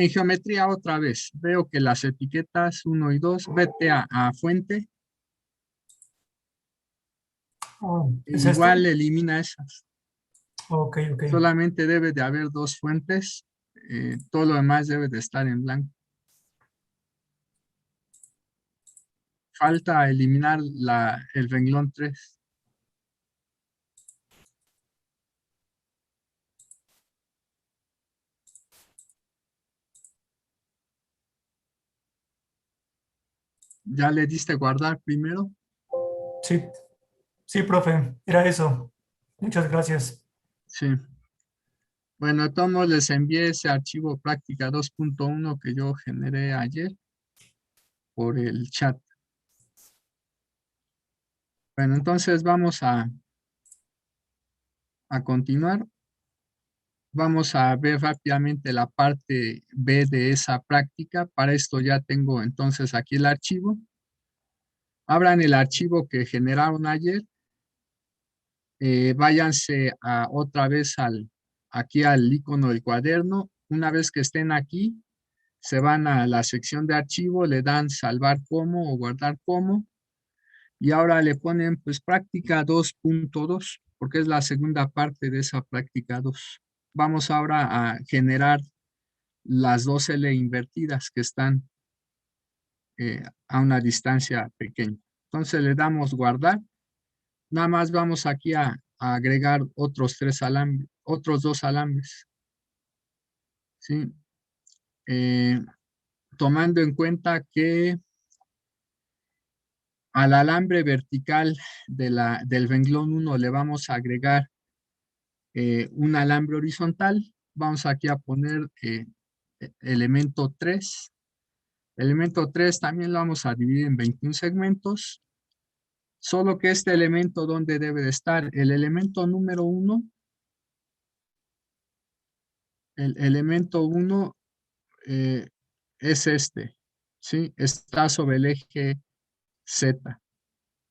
En geometría otra vez, veo que las etiquetas 1 y 2, vete a fuente, Oh, e ¿es igual este? elimina esas. Ok, ok. Solamente debe de haber dos fuentes, todo lo demás debe de estar en blanco. Falta eliminar el renglón 3. ¿Ya le diste guardar primero? Sí, sí, profe, era eso. Muchas gracias. Sí. Bueno, a todos les envié ese archivo práctica 2.1 que yo generé ayer por el chat. Bueno, entonces vamos a continuar. Vamos a ver rápidamente la parte B de esa práctica. Para esto ya tengo entonces aquí el archivo. Abran el archivo que generaron ayer. Váyanse otra vez aquí al icono del cuaderno. Una vez que estén aquí, se van a la sección de archivo, le dan salvar como o guardar como. Y ahora le ponen pues práctica 2.2, porque es la segunda parte de esa práctica 2. Vamos ahora a generar las dos L invertidas que están a una distancia pequeña. Entonces le damos guardar. Nada más vamos aquí a agregar otros otros dos alambres. ¿Sí? Tomando en cuenta que al alambre vertical del renglón 1 le vamos a agregar un alambre horizontal. Vamos aquí a poner elemento 3. Elemento 3 también lo vamos a dividir en 21 segmentos. Solo que este elemento, ¿dónde debe de estar? El elemento número 1, el elemento 1 es este, ¿sí? Está sobre el eje Z.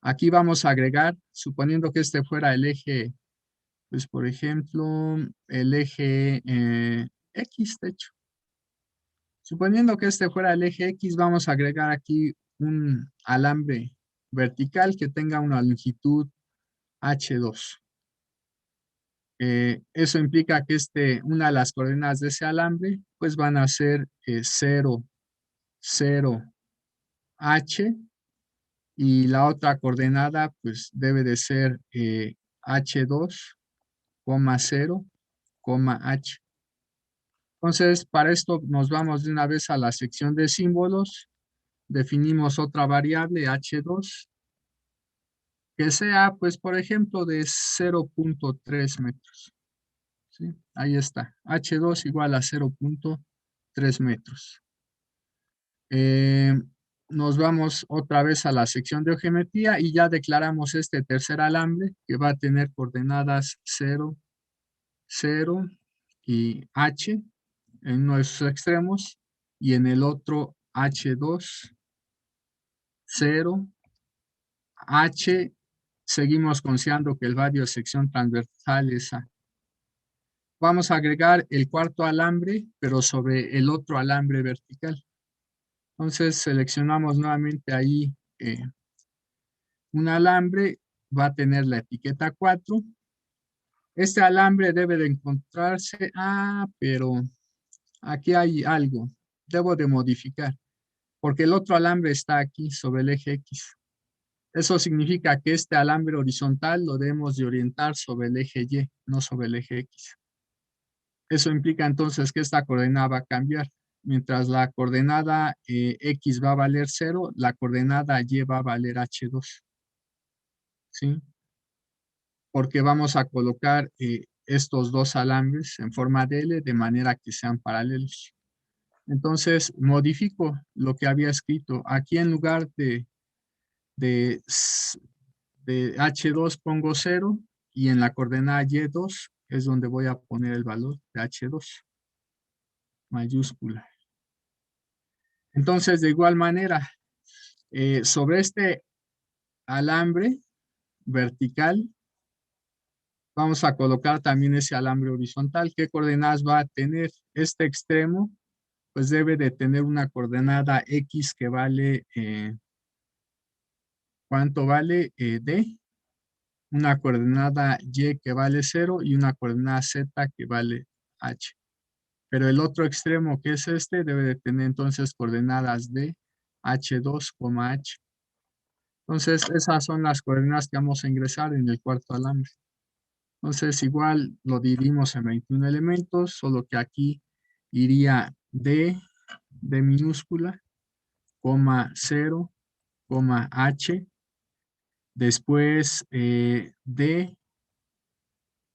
Aquí vamos a agregar, suponiendo que este fuera el eje, pues por ejemplo, el eje X, de hecho. Suponiendo que este fuera el eje X, vamos a agregar aquí un alambre vertical que tenga una longitud H2. Eso implica que una de las coordenadas de ese alambre, pues van a ser 0, 0, H, y la otra coordenada, pues debe de ser H2, 0, H. Entonces, para esto nos vamos de una vez a la sección de símbolos. Definimos otra variable, H2, que sea, pues, por ejemplo, de 0.3 metros. ¿Sí? Ahí está. H2 igual a 0.3 metros. Eh, Nos vamos otra vez a la sección de geometría y ya declaramos este tercer alambre que va a tener coordenadas 0, 0 y H en uno de sus extremos y en el otro H2, 0, H. Seguimos considerando que el radio de sección transversal es A. Vamos a agregar el cuarto alambre, pero sobre el otro alambre vertical. Entonces seleccionamos nuevamente ahí un alambre, va a tener la etiqueta 4. Este alambre debe de encontrarse, pero aquí hay algo, debo de modificar, porque el otro alambre está aquí sobre el eje X. Eso significa que este alambre horizontal lo debemos de orientar sobre el eje Y, no sobre el eje X. Eso implica entonces que esta coordenada va a cambiar. Mientras la coordenada X va a valer 0, la coordenada Y va a valer H2. ¿Sí? Porque vamos a colocar estos dos alambres en forma de L de manera que sean paralelos. Entonces, modifico lo que había escrito. Aquí en lugar de, de H2 pongo 0 y en la coordenada Y2 es donde voy a poner el valor de H2, mayúscula. Entonces, de igual manera, sobre este alambre vertical, vamos a colocar también ese alambre horizontal. ¿Qué coordenadas va a tener? Este extremo pues debe de tener una coordenada X que vale, ¿cuánto vale? D, una coordenada Y que vale 0 y una coordenada Z que vale H. Pero el otro extremo, que es este, debe de tener entonces coordenadas de H2, H. Entonces, esas son las coordenadas que vamos a ingresar en el cuarto alambre. Entonces, igual lo dividimos en 21 elementos, solo que aquí iría D minúscula, coma 0, coma H, después D,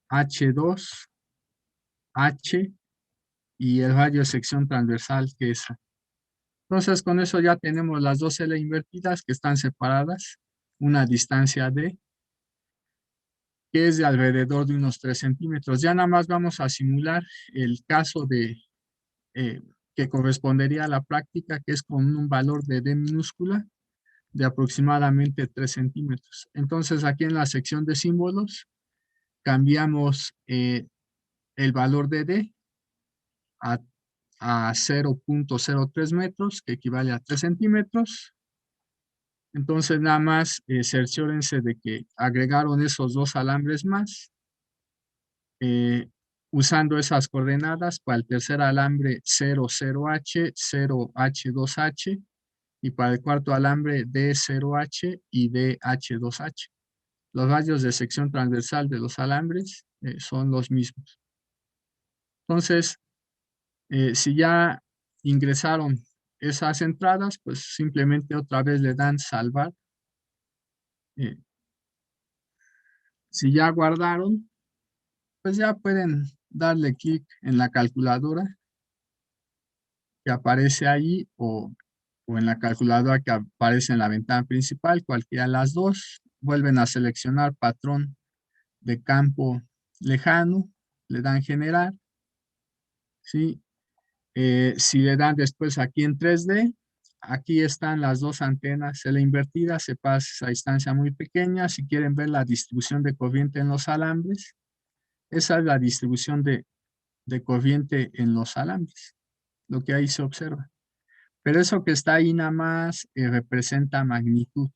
H2, H y el radio de sección transversal que es. Entonces, con eso ya tenemos las dos L invertidas que están separadas, una distancia D, que es de alrededor de unos 3 centímetros. Ya nada más vamos a simular el caso de que correspondería a la práctica, que es con un valor de D minúscula de aproximadamente 3 centímetros. Entonces, aquí en la sección de símbolos, cambiamos el valor de D a, a 0.03 metros, que equivale a 3 centímetros. Entonces, nada más cerciórense de que agregaron esos dos alambres más, usando esas coordenadas para el tercer alambre 00H, 0H2H, y para el cuarto alambre D0H y DH2H. Los radios de sección transversal de los alambres son los mismos. Entonces, si ya ingresaron esas entradas, pues simplemente otra vez le dan salvar. Si ya guardaron, pues ya pueden darle clic en la calculadora que aparece ahí o en la calculadora que aparece en la ventana principal, cualquiera de las dos. Vuelven a seleccionar patrón de campo lejano, le dan generar, ¿sí? Si le dan después aquí en 3D, aquí están las dos antenas, la invertida, se pasa a distancia muy pequeña. Si quieren ver la distribución de corriente en los alambres, esa es la distribución de corriente en los alambres, lo que ahí se observa. Pero eso que está ahí nada más representa magnitud.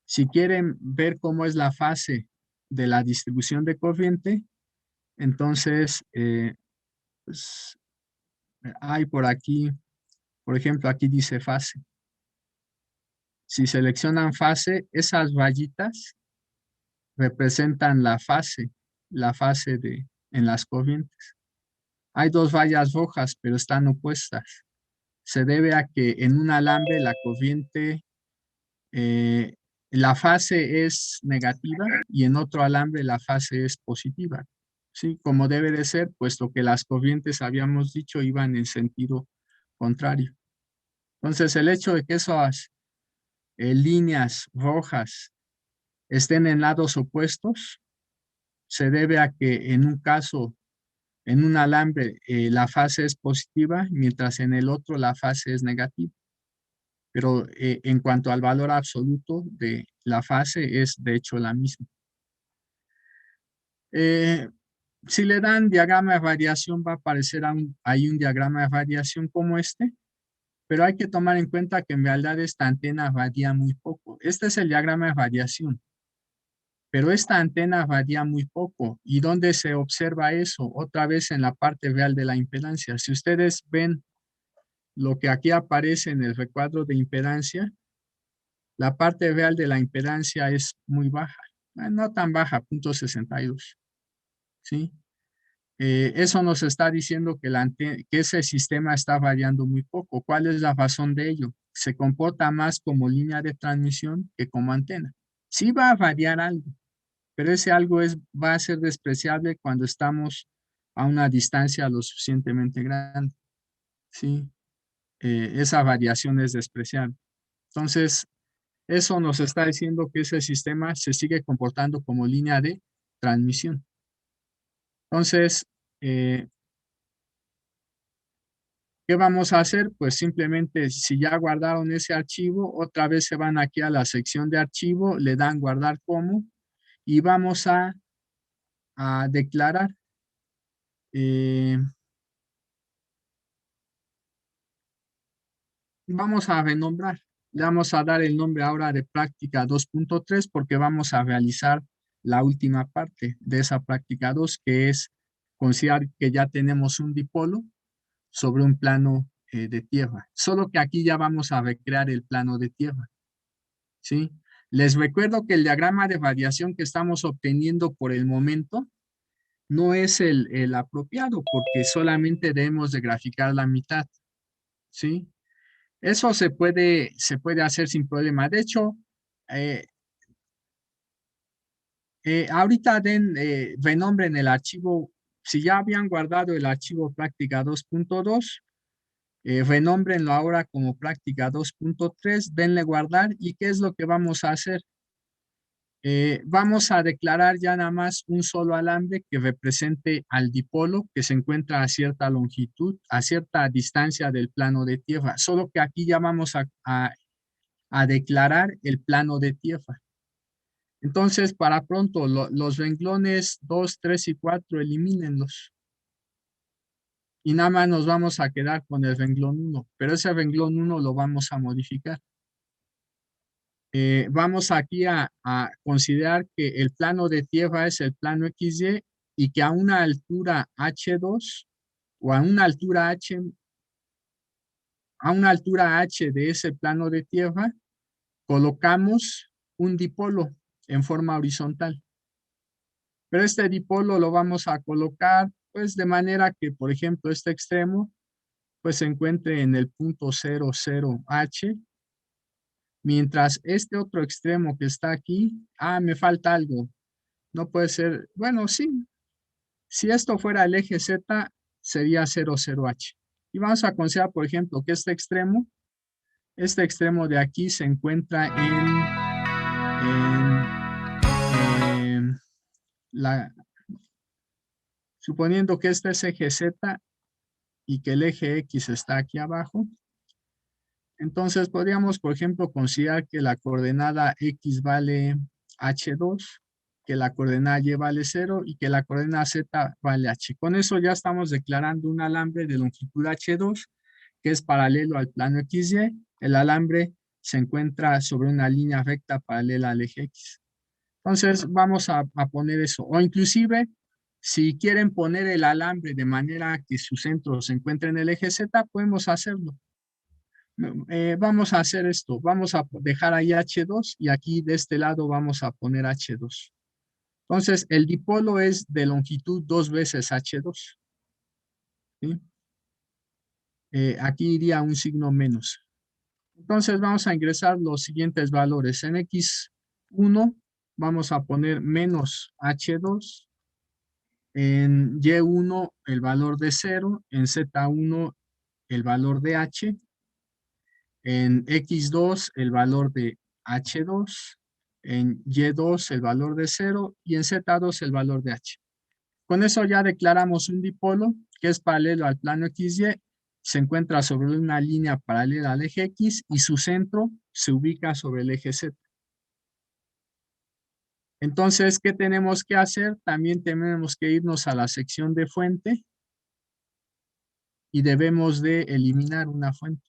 Si quieren ver cómo es la fase de la distribución de corriente, entonces pues, hay por aquí, por ejemplo, aquí dice fase. Si seleccionan fase, esas rayitas representan la fase en las corrientes. Hay dos rayas rojas, pero están opuestas. Se debe a que en un alambre la corriente, la fase es negativa y en otro alambre la fase es positiva. Sí, como debe de ser, puesto que las corrientes, habíamos dicho, iban en sentido contrario. Entonces, el hecho de que esas líneas rojas estén en lados opuestos se debe a que en un caso, en un alambre, la fase es positiva, mientras en el otro la fase es negativa. Pero en cuanto al valor absoluto de la fase es de hecho la misma. Si le dan diagrama de radiación, va a aparecer ahí un diagrama de radiación como este, pero hay que tomar en cuenta que en realidad esta antena radia muy poco. Este es el diagrama de radiación, pero esta antena radia muy poco. ¿Y dónde se observa eso? Otra vez en la parte real de la impedancia. Si ustedes ven lo que aquí aparece en el recuadro de impedancia, la parte real de la impedancia es muy baja, no tan baja, 0.62, ¿sí? Eso nos está diciendo que ese sistema está variando muy poco. ¿Cuál es la razón de ello? Se comporta más como línea de transmisión que como antena. Sí va a variar algo, pero ese algo va a ser despreciable cuando estamos a una distancia lo suficientemente grande, ¿sí? Esa variación es despreciable. Entonces, eso nos está diciendo que ese sistema se sigue comportando como línea de transmisión. Entonces, ¿qué vamos a hacer? Pues simplemente, si ya guardaron ese archivo, otra vez se van aquí a la sección de archivo, le dan guardar como, y vamos a declarar Vamos a renombrar. Le vamos a dar el nombre ahora de práctica 2.3 porque vamos a realizar la última parte de esa práctica 2, que es considerar que ya tenemos un dipolo sobre un plano de tierra. Solo que aquí ya vamos a recrear el plano de tierra, ¿sí? Les recuerdo que el diagrama de radiación que estamos obteniendo por el momento no es el apropiado porque solamente debemos de graficar la mitad, ¿sí? Eso se puede hacer sin problema. De hecho, eh, ahorita renombren el archivo, si ya habían guardado el archivo práctica 2.2, renómbrenlo ahora como práctica 2.3, denle guardar y ¿qué es lo que vamos a hacer? Vamos a declarar ya nada más un solo alambre que represente al dipolo que se encuentra a cierta longitud, a cierta distancia del plano de tierra. Solo que aquí ya vamos a declarar el plano de tierra. Entonces, para pronto, los renglones 2, 3 y 4, elimínenlos. Y nada más nos vamos a quedar con el renglón 1, pero ese renglón 1 lo vamos a modificar. Vamos aquí a considerar que el plano de tierra es el plano XY y que a una altura H2 o a una altura H de ese plano de tierra, colocamos un dipolo en forma horizontal. Pero este dipolo lo vamos a colocar pues de manera que, por ejemplo, este extremo pues se encuentre en el punto 00H, mientras este otro extremo que está aquí, me falta algo, no puede ser, bueno, sí, si esto fuera el eje Z, sería 00H. Y vamos a considerar, por ejemplo, que este extremo de aquí se encuentra en suponiendo que este es eje Z y que el eje X está aquí abajo, entonces podríamos, por ejemplo, considerar que la coordenada X vale H2, que la coordenada Y vale 0 y que la coordenada Z vale H. Con eso ya estamos declarando un alambre de longitud H2 que es paralelo al plano XY. El alambre se encuentra sobre una línea recta paralela al eje X. Entonces vamos a poner eso. O inclusive, si quieren poner el alambre de manera que su centro se encuentre en el eje Z, podemos hacerlo. Vamos a hacer esto. Vamos a dejar ahí H2 y aquí de este lado vamos a poner H2. Entonces, el dipolo es de longitud 2 veces H2. ¿Sí? Aquí iría un signo menos. Entonces, vamos a ingresar los siguientes valores. En X1 vamos a poner menos H2. En Y1 el valor de 0. En Z1 el valor de H. En X2 el valor de H2, en Y2 el valor de 0 y en Z2 el valor de H. Con eso ya declaramos un dipolo que es paralelo al plano XY, se encuentra sobre una línea paralela al eje X y su centro se ubica sobre el eje Z. Entonces, ¿qué tenemos que hacer? También tenemos que irnos a la sección de fuente y debemos de eliminar una fuente.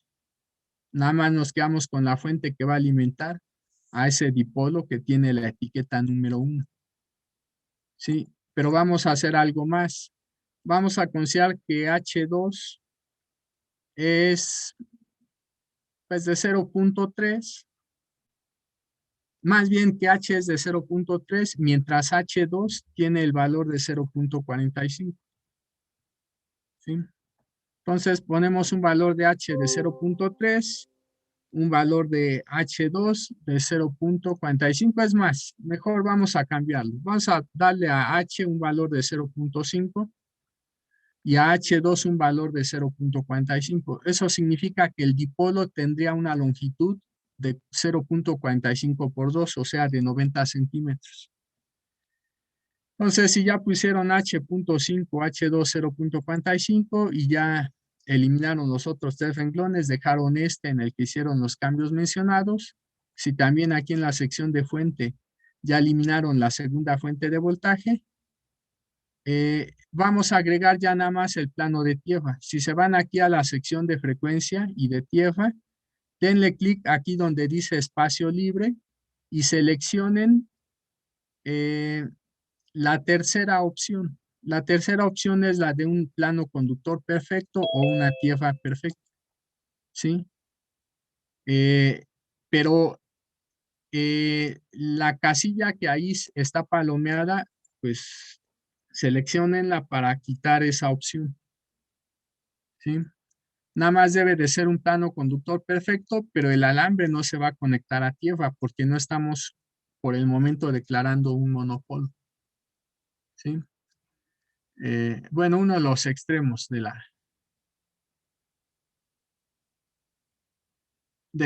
Nada más nos quedamos con la fuente que va a alimentar a ese dipolo que tiene la etiqueta número 1. ¿Sí? Pero vamos a hacer algo más. Vamos a considerar que H2 es pues de 0.3, más bien que H es de 0.3, mientras H2 tiene el valor de 0.45. ¿Sí? Entonces ponemos un valor de H de 0.3, un valor de H2 de 0.45. Es más, mejor vamos a cambiarlo. Vamos a darle a H un valor de 0.5 y a H2 un valor de 0.45. Eso significa que el dipolo tendría una longitud de 0.45 por 2, o sea, de 90 centímetros. Entonces, si ya pusieron H.5, H2 0.45 y ya eliminaron los otros 3 renglones, dejaron este en el que hicieron los cambios mencionados. Si también aquí en la sección de fuente ya eliminaron la segunda fuente de voltaje, vamos a agregar ya nada más el plano de tierra. Si se van aquí a la sección de frecuencia y de tierra, denle clic aquí donde dice espacio libre y seleccionen la tercera opción. La tercera opción es la de un plano conductor perfecto o una tierra perfecta, ¿sí? Pero la casilla que ahí está palomeada, pues seleccionenla para quitar esa opción, ¿sí? Nada más debe de ser un plano conductor perfecto, pero el alambre no se va a conectar a tierra porque no estamos por el momento declarando un monopolo, ¿sí? Bueno, uno de los extremos de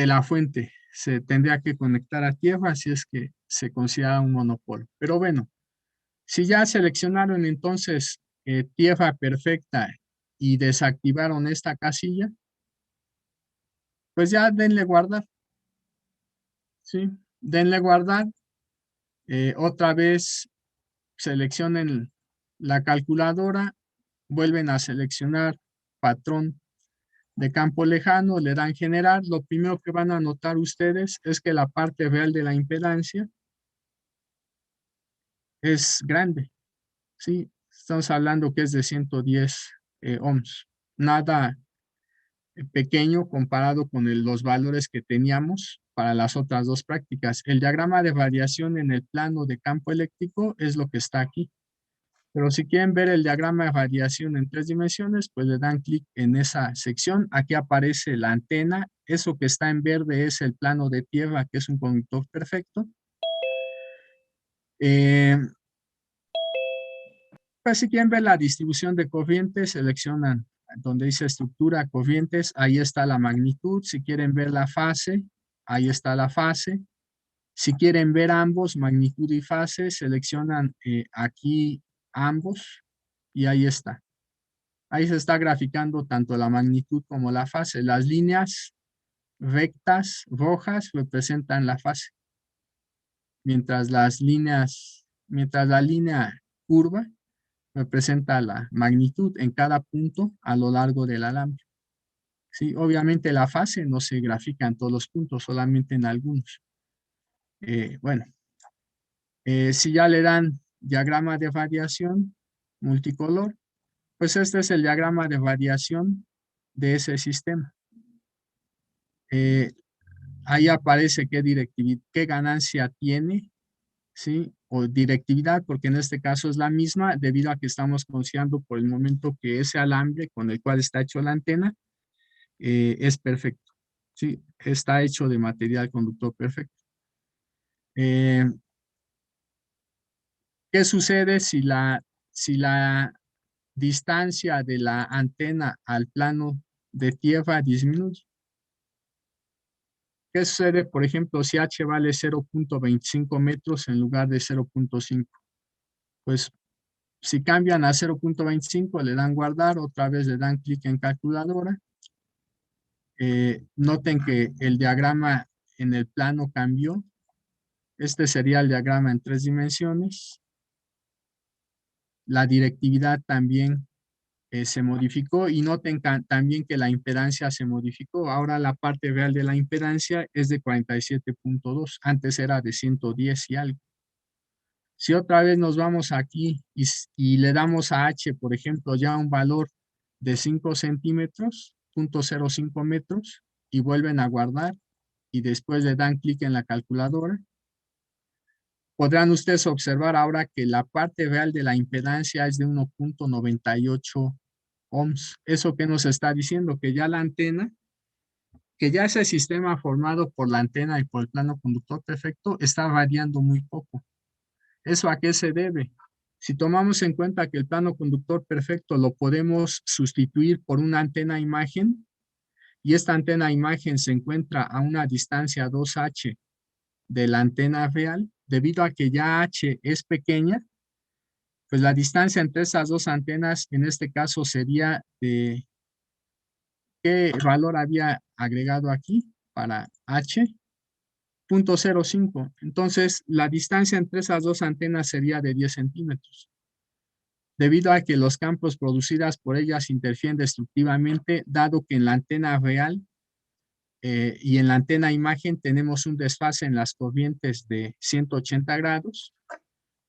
la fuente se tendría que conectar a tierra si es que se considera un monopolo. Pero bueno, si ya seleccionaron entonces tierra perfecta y desactivaron esta casilla, pues ya denle guardar, ¿sí? Denle guardar. Otra vez seleccionen la calculadora, vuelven a seleccionar patrón de campo lejano, le dan generar. Lo primero que van a notar ustedes es que la parte real de la impedancia es grande, ¿sí? Estamos hablando que es de 110 ohms. Nada pequeño comparado con los valores que teníamos para las otras dos prácticas. El diagrama de radiación en el plano de campo eléctrico es lo que está aquí. Pero si quieren ver el diagrama de radiación en 3 dimensiones, pues le dan clic en esa sección. Aquí aparece la antena. Eso que está en verde es el plano de tierra, que es un conductor perfecto. Pues si quieren ver la distribución de corrientes, seleccionan donde dice estructura, corrientes, ahí está la magnitud. Si quieren ver la fase, ahí está la fase. Si quieren ver ambos, magnitud y fase, seleccionan aquí ambos y ahí está. Ahí se está graficando tanto la magnitud como la fase. Las líneas rectas rojas representan la fase, mientras mientras la línea curva representa la magnitud en cada punto a lo largo del alambre. Sí, obviamente la fase no se grafica en todos los puntos, solamente en algunos. Bueno, si ya le dan diagrama de radiación multicolor, pues este es el diagrama de radiación de ese sistema. Ahí aparece qué ganancia tiene, ¿sí? O directividad, porque en este caso es la misma, debido a que estamos considerando por el momento que ese alambre con el cual está hecho la antena es perfecto, ¿sí? Está hecho de material conductor perfecto. Eh, ¿Qué sucede si la distancia de la antena al plano de tierra disminuye? ¿Qué sucede, por ejemplo, si h vale 0.25 metros en lugar de 0.5? Pues si cambian a 0.25, le dan guardar, otra vez le dan clic en calculadora. Noten que el diagrama en el plano cambió. Este sería el diagrama en 3 dimensiones. La directividad también se modificó y noten también que la impedancia se modificó. Ahora la parte real de la impedancia es de 47.2. Antes era de 110 y algo. Si otra vez nos vamos aquí y le damos a H, por ejemplo, ya un valor de 5 centímetros, 0.05 metros, y vuelven a guardar, y después le dan clic en la calculadora, podrán ustedes observar ahora que la parte real de la impedancia es de 1.98 ohms. ¿Eso qué nos está diciendo? Que ya la antena, que ya ese sistema formado por la antena y por el plano conductor perfecto está variando muy poco. ¿Eso a qué se debe? Si tomamos en cuenta que el plano conductor perfecto lo podemos sustituir por una antena imagen y esta antena imagen se encuentra a una distancia 2h de la antena real, debido a que ya h es pequeña, pues la distancia entre esas dos antenas en este caso sería de, ¿qué valor había agregado aquí para h? 0.05. Entonces, la distancia entre esas dos antenas sería de 10 centímetros. Debido a que los campos producidos por ellas interfieren destructivamente, dado que en la antena real y en la antena imagen tenemos un desfase en las corrientes de 180 grados,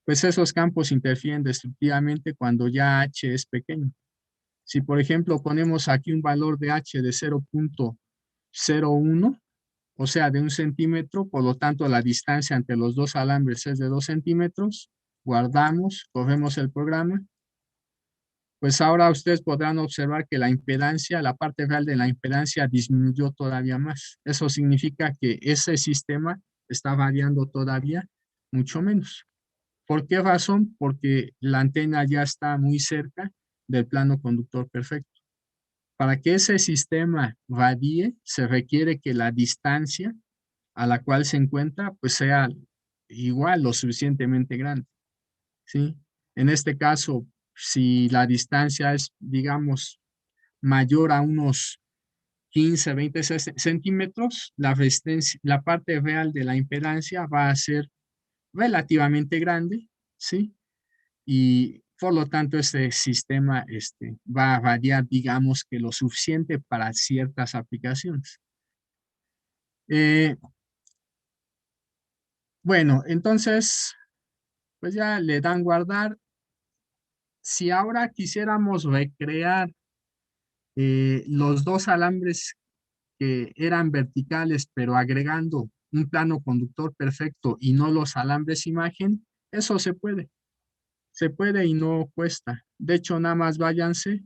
pues esos campos interfieren destructivamente cuando ya H es pequeño. Si, por ejemplo, ponemos aquí un valor de H de 0.01, o sea, de 1 centímetro, por lo tanto, la distancia entre los dos alambres es de 2 centímetros, guardamos, corremos el programa, pues ahora ustedes podrán observar que la impedancia, la parte real de la impedancia disminuyó todavía más. Eso significa que ese sistema está variando todavía mucho menos. ¿Por qué razón? Porque la antena ya está muy cerca del plano conductor perfecto. Para que ese sistema varíe, se requiere que la distancia a la cual se encuentra, pues sea igual o suficientemente grande, ¿sí? En este caso, si la distancia es, digamos, mayor a unos 15, 20 centímetros, la resistencia, la parte real de la impedancia va a ser relativamente grande, ¿sí? Y por lo tanto, este sistema va a variar, digamos, que lo suficiente para ciertas aplicaciones. Bueno, entonces, pues ya le dan guardar. Si ahora quisiéramos recrear los dos alambres que eran verticales, pero agregando un plano conductor perfecto y no los alambres imagen, eso se puede. Se puede y no cuesta. De hecho, nada más váyanse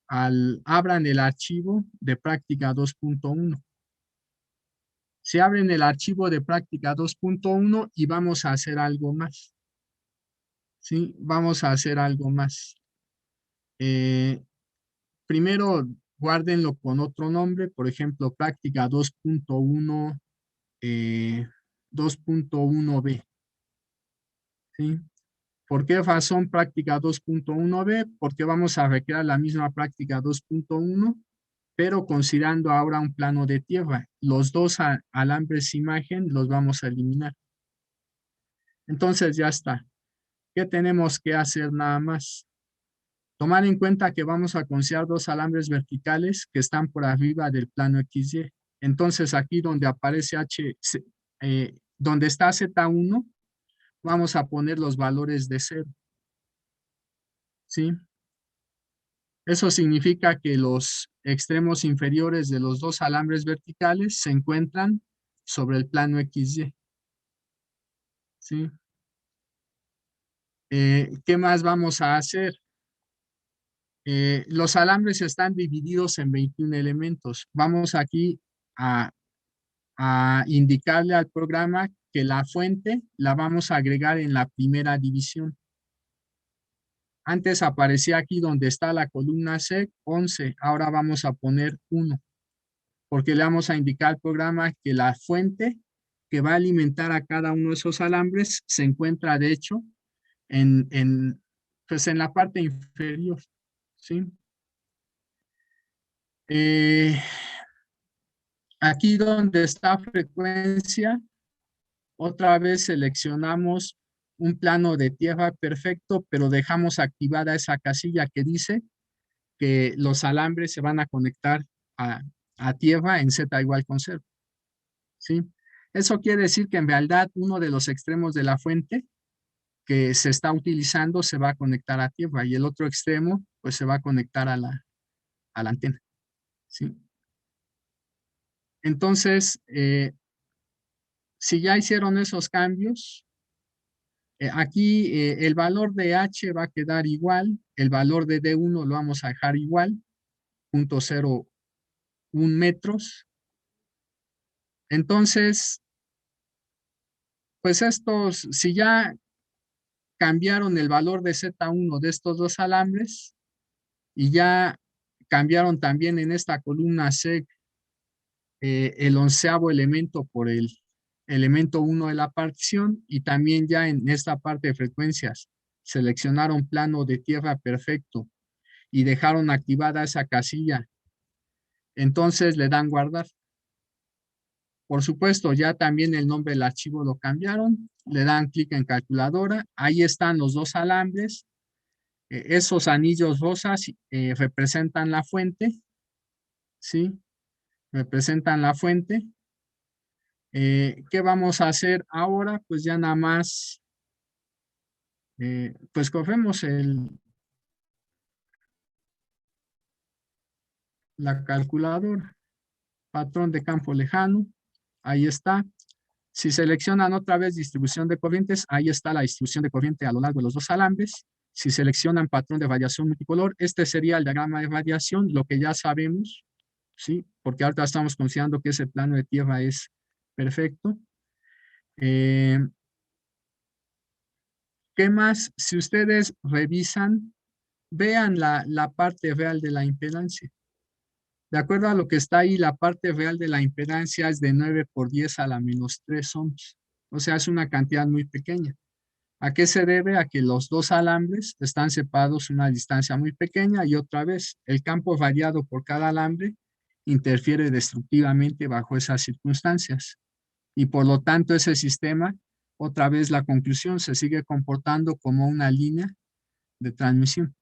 abran el archivo de práctica 2.1. Se abren el archivo de práctica 2.1 y vamos a hacer algo más. ¿Sí? Vamos a hacer algo más. Primero, guárdenlo con otro nombre, por ejemplo, práctica 2.1, 2.1b. ¿Sí? ¿Por qué razón práctica 2.1b? Porque vamos a recrear la misma práctica 2.1, pero considerando ahora un plano de tierra. Los dos alambres imagen los vamos a eliminar. Entonces ya está. ¿Qué tenemos que hacer nada más? Tomar en cuenta que vamos a considerar dos alambres verticales que están por arriba del plano XY. Entonces aquí donde aparece donde está Z1, vamos a poner los valores de 0. ¿Sí? Eso significa que los extremos inferiores de los dos alambres verticales se encuentran sobre el plano XY. ¿Sí? ¿Qué más vamos a hacer? Los alambres están divididos en 21 elementos. Vamos aquí a indicarle al programa que la fuente la vamos a agregar en la primera división. Antes aparecía aquí donde está la columna C, 11. Ahora vamos a poner 1, porque le vamos a indicar al programa que la fuente que va a alimentar a cada uno de esos alambres se encuentra, de hecho, pues en la parte inferior. ¿Sí? Aquí donde está frecuencia, otra vez seleccionamos un plano de tierra perfecto, pero dejamos activada esa casilla que dice que los alambres se van a conectar a tierra en Z igual con 0. ¿Sí? Eso quiere decir que en realidad uno de los extremos de la fuente que se está utilizando se va a conectar a tierra y el otro extremo pues se va a conectar a la antena. ¿Sí? Entonces, si ya hicieron esos cambios, aquí el valor de H va a quedar igual, el valor de D1 lo vamos a dejar igual, 0.01 metros. Entonces, pues estos, si ya cambiaron el valor de Z1 de estos dos alambres y ya cambiaron también en esta columna C el 11º elemento por el elemento 1 de la partición y también ya en esta parte de frecuencias seleccionaron plano de tierra perfecto y dejaron activada esa casilla. Entonces le dan guardar. Por supuesto, ya también el nombre del archivo lo cambiaron. Le dan clic en calculadora. Ahí están los dos alambres. Esos anillos rosas representan la fuente. ¿Sí? me presentan la fuente. ¿Qué vamos a hacer ahora? Pues ya nada más, pues cogemos la calculadora, patrón de campo lejano, ahí está. Si seleccionan otra vez distribución de corrientes, ahí está la distribución de corriente a lo largo de los dos alambres. Si seleccionan patrón de variación multicolor, este sería el diagrama de variación, lo que ya sabemos, ¿sí? Porque ahorita estamos considerando que ese plano de tierra es perfecto. ¿Qué más? Si ustedes revisan, vean la parte real de la impedancia. De acuerdo a lo que está ahí, la parte real de la impedancia es de 9 por 10 a la menos 3 ohms. O sea, es una cantidad muy pequeña. ¿A qué se debe? A que los dos alambres están separados una distancia muy pequeña y otra vez, el campo variado por cada alambre interfiere destructivamente bajo esas circunstancias. Y por lo tanto, ese sistema, otra vez la conclusión, se sigue comportando como una línea de transmisión.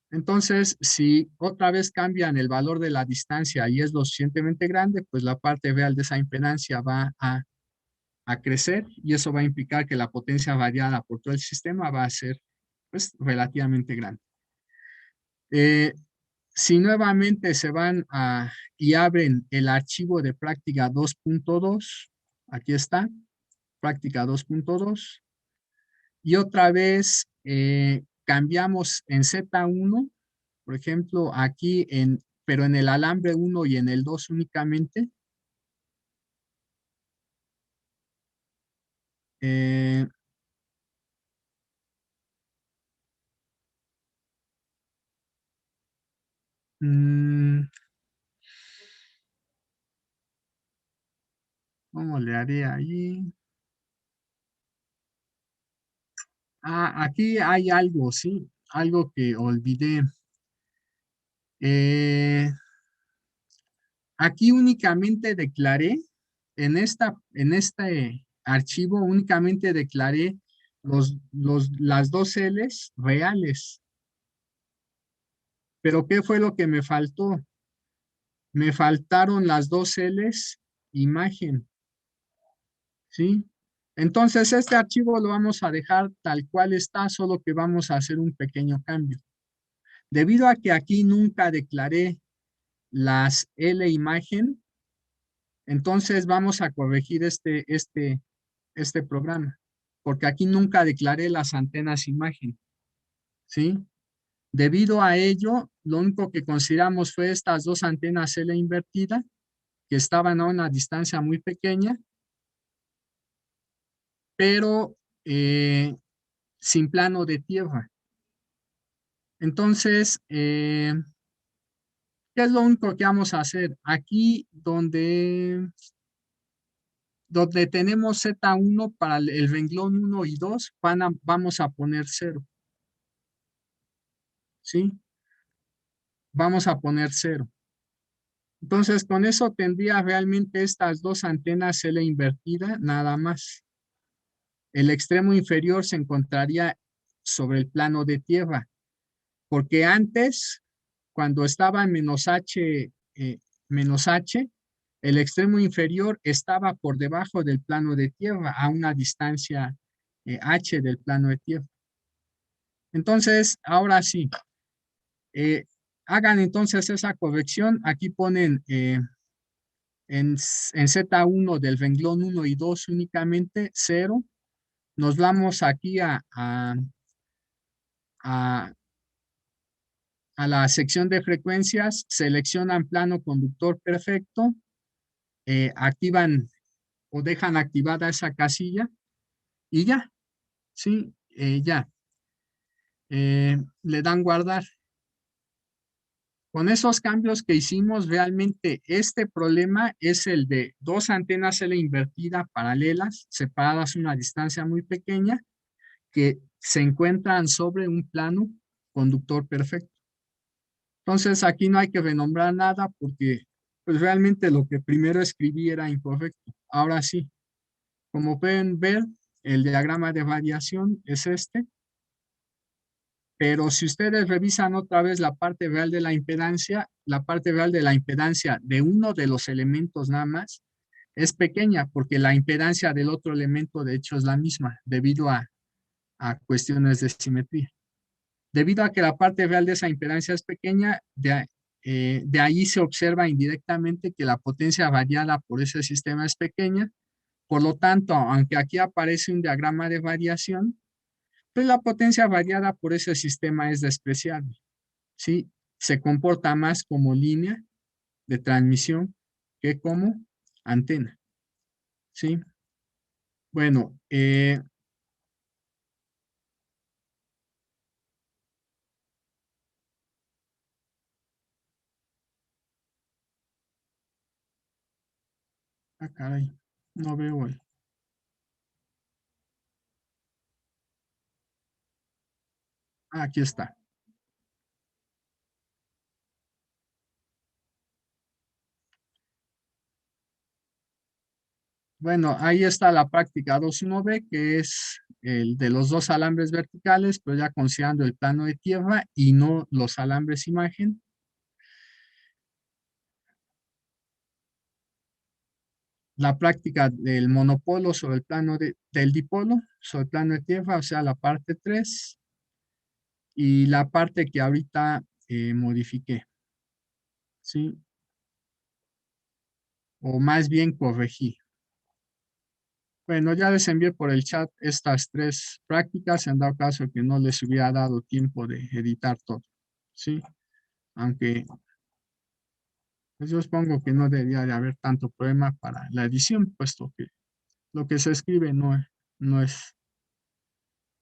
Entonces, si otra vez cambian el valor de la distancia y es lo suficientemente grande, pues la parte real de esa impedancia va a crecer y eso va a implicar que la potencia variada por todo el sistema va a ser pues relativamente grande. Si nuevamente se van y abren el archivo de práctica 2.2, aquí está, práctica 2.2, y otra vez cambiamos en Z1, por ejemplo, aquí pero en el alambre 1 y en el 2 únicamente. Eh, mm, ¿Cómo le haré ahí? Aquí hay algo, sí, algo que olvidé. Eh, Aquí únicamente declaré, en este archivo únicamente declaré las dos L's reales. Pero ¿qué fue lo que me faltó? Me faltaron las dos L's imagen, ¿sí? Entonces este archivo lo vamos a dejar tal cual está, solo que vamos a hacer un pequeño cambio. Debido a que aquí nunca declaré las L imagen, entonces vamos a corregir este programa, porque aquí nunca declaré las antenas imagen, ¿sí? Debido a ello, lo único que consideramos fue estas dos antenas L invertida, que estaban a una distancia muy pequeña, pero sin plano de tierra. Entonces, ¿qué es lo único que vamos a hacer? Aquí donde tenemos Z1 para el renglón 1 y 2, vamos a poner 0. ¿Sí? Vamos a poner 0. Entonces, con eso tendría realmente estas dos antenas L invertida, nada más. El extremo inferior se encontraría sobre el plano de tierra, porque antes, cuando estaba en menos H, el extremo inferior estaba por debajo del plano de tierra, a una distancia H del plano de tierra. Entonces, ahora sí, hagan entonces esa corrección. Aquí ponen en Z1 del renglón 1 y 2 únicamente 0. Nos vamos aquí a la sección de frecuencias, seleccionan plano conductor perfecto, activan o dejan activada esa casilla y ya, ¿sí? Ya. Le dan guardar. Con esos cambios que hicimos, realmente este problema es el de dos antenas L invertida paralelas, separadas a una distancia muy pequeña, que se encuentran sobre un plano conductor perfecto. Entonces aquí no hay que renombrar nada porque pues realmente lo que primero escribí era incorrecto. Ahora sí, como pueden ver, el diagrama de variación es este. Pero si ustedes revisan otra vez la parte real de la impedancia, la parte real de la impedancia de uno de los elementos nada más es pequeña, porque la impedancia del otro elemento de hecho es la misma, debido a cuestiones de simetría. Debido a que la parte real de esa impedancia es pequeña, de ahí se observa indirectamente que la potencia variada por ese sistema es pequeña. Por lo tanto, aunque aquí aparece un diagrama de variación, pues la potencia variada por ese sistema es despreciable, ¿sí? Se comporta más como línea de transmisión que como antena, ¿sí? Bueno, caray, no veo aquí está. Bueno, ahí está la práctica 2.1b, que es el de los dos alambres verticales, pero ya considerando el plano de tierra y no los alambres imagen. La práctica del monopolo sobre el plano del dipolo, sobre el plano de tierra, o sea, la parte 3, y la parte que ahorita modifiqué, ¿sí? O más bien corregí. Bueno, ya les envié por el chat estas tres prácticas, en dado caso que no les hubiera dado tiempo de editar todo, ¿sí? Aunque pues yo supongo que no debería de haber tanto problema para la edición, puesto que lo que se escribe no es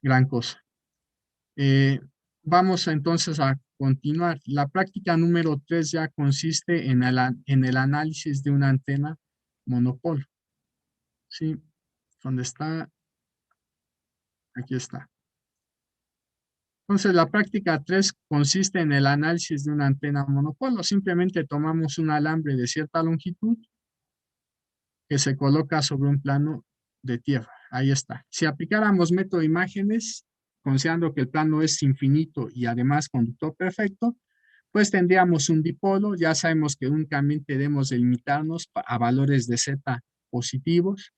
gran cosa. Vamos entonces a continuar. La práctica número 3 ya consiste en el análisis de una antena monopolo. ¿Sí? ¿Dónde está? Aquí está. Entonces, la práctica 3 consiste en el análisis de una antena monopolo. Simplemente tomamos un alambre de cierta longitud que se coloca sobre un plano de tierra. Ahí está. Si aplicáramos método de imágenes, considerando que el plano es infinito y además conductor perfecto, pues tendríamos un dipolo. Ya sabemos que únicamente debemos limitarnos a valores de z positivos.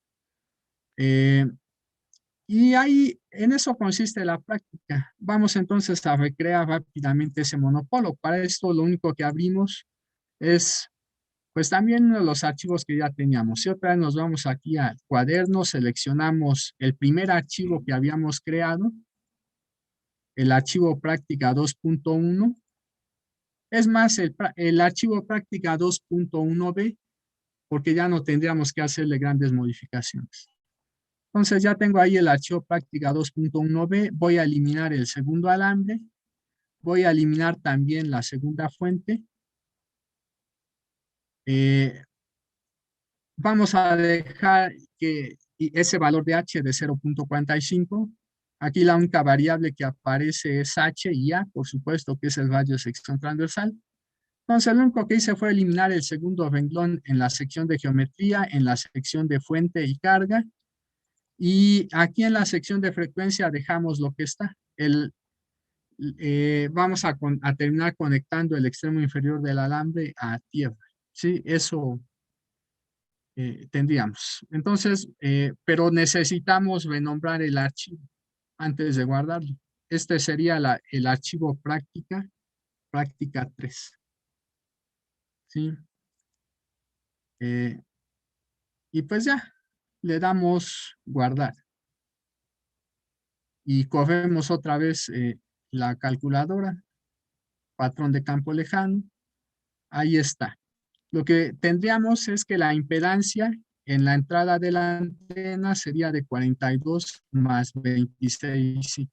Y ahí, en eso consiste la práctica. Vamos entonces a recrear rápidamente ese monopolo. Para esto, lo único que abrimos es, pues también uno de los archivos que ya teníamos. Y otra vez nos vamos aquí al cuaderno, seleccionamos el primer archivo que habíamos creado, el archivo práctica 2.1. Es más, el archivo práctica 2.1b, porque ya no tendríamos que hacerle grandes modificaciones. Entonces ya tengo ahí el archivo práctica 2.1b. Voy a eliminar el segundo alambre. Voy a eliminar también la segunda fuente. Vamos a dejar que ese valor de h de 0.45. Aquí la única variable que aparece es h y a, por supuesto, que es el radio de sección transversal. Entonces, lo único que hice fue eliminar el segundo renglón en la sección de geometría, en la sección de fuente y carga. Y aquí en la sección de frecuencia dejamos lo que está. Vamos a terminar conectando el extremo inferior del alambre a tierra. Sí, eso tendríamos. Entonces, pero necesitamos renombrar el archivo antes de guardarlo. Este sería el archivo práctica 3. ¿Sí? Eh, y pues ya, le damos guardar. Y corremos otra vez la calculadora, patrón de campo lejano. Ahí está. Lo que tendríamos es que la impedancia en la entrada de la antena sería de 42 más 26. Sí,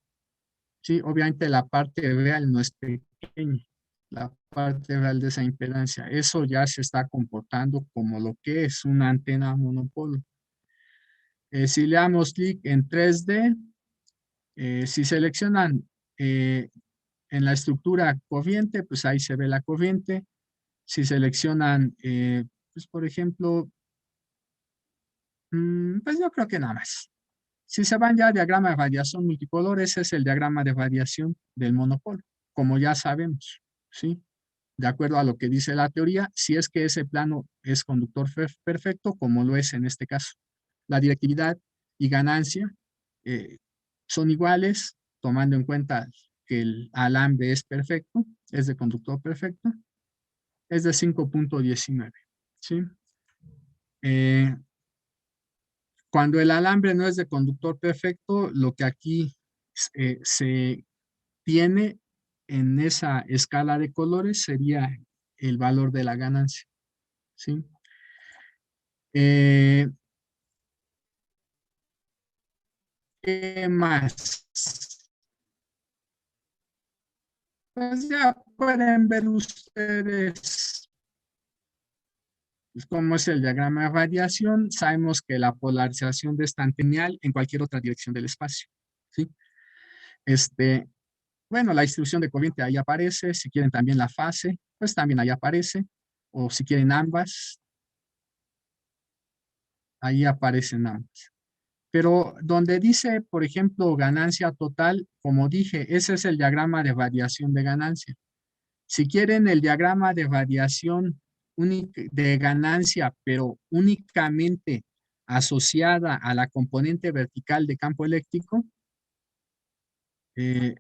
sí, obviamente la parte real no es pequeña, la parte real de esa impedancia. Eso ya se está comportando como lo que es una antena monopolo. Si le damos clic en 3D, si seleccionan en la estructura corriente, pues ahí se ve la corriente. Si seleccionan, pues por ejemplo, pues yo creo que nada más. Si se van ya al diagrama de radiación multicolor, ese es el diagrama de radiación del monopolo, como ya sabemos, ¿sí? De acuerdo a lo que dice la teoría, si es que ese plano es conductor perfecto, como lo es en este caso. La directividad y ganancia son iguales, tomando en cuenta que el alambre es perfecto, es de conductor perfecto, es de 5.19, ¿sí? Cuando el alambre no es de conductor perfecto, lo que aquí se tiene en esa escala de colores sería el valor de la ganancia, ¿sí? ¿Qué más? Pues ya pueden ver ustedes cómo es el diagrama de radiación. Sabemos que la polarización de esta es lineal en cualquier otra dirección del espacio, ¿sí? Bueno, la distribución de corriente ahí aparece. Si quieren también la fase, pues también ahí aparece. O si quieren ambas, ahí aparecen ambas. Pero donde dice, por ejemplo, ganancia total, como dije, ese es el diagrama de radiación de ganancia. Si quieren el diagrama de radiación de ganancia, pero únicamente asociada a la componente vertical de campo eléctrico, eh,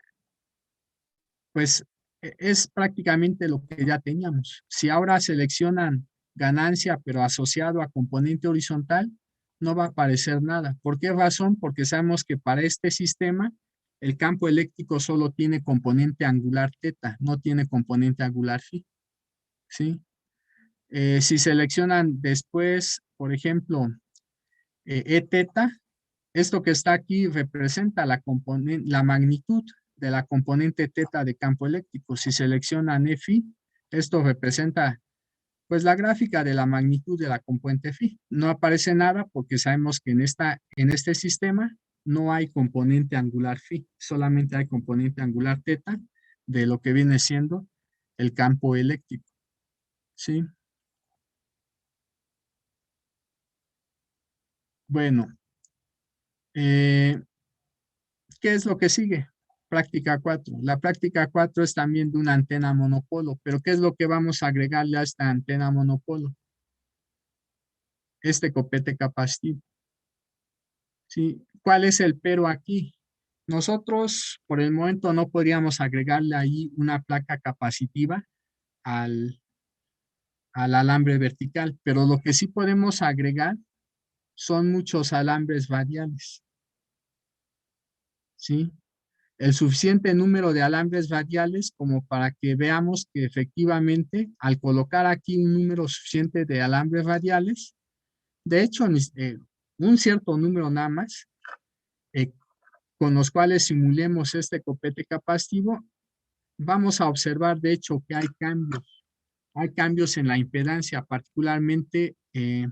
pues es prácticamente lo que ya teníamos. Si ahora seleccionan ganancia, pero asociado a componente horizontal, no va a aparecer nada. ¿Por qué razón? Porque sabemos que para este sistema el campo eléctrico solo tiene componente angular teta, no tiene componente angular phi, ¿sí? Si seleccionan después, por ejemplo, E teta, esto que está aquí representa la magnitud de la componente teta de campo eléctrico. Si seleccionan E phi, esto representa pues la gráfica de la magnitud de la componente phi. No aparece nada porque sabemos que en este sistema no hay componente angular phi, solamente hay componente angular teta de lo que viene siendo el campo eléctrico, ¿sí? Bueno, ¿qué es lo que sigue? Práctica 4. La práctica 4 es también de una antena monopolo, pero ¿qué es lo que vamos a agregarle a esta antena monopolo? Este copete capacitivo, ¿sí? ¿Cuál es el pero aquí? Nosotros por el momento no podríamos agregarle ahí una placa capacitiva al, al alambre vertical, pero lo que sí podemos agregar son muchos alambres radiales, ¿sí? El suficiente número de alambres radiales como para que veamos que efectivamente al colocar aquí un número suficiente de alambres radiales, de hecho un cierto número nada más, eh, con los cuales simulemos este copete capacitivo, vamos a observar de hecho que hay cambios en la impedancia, particularmente eh,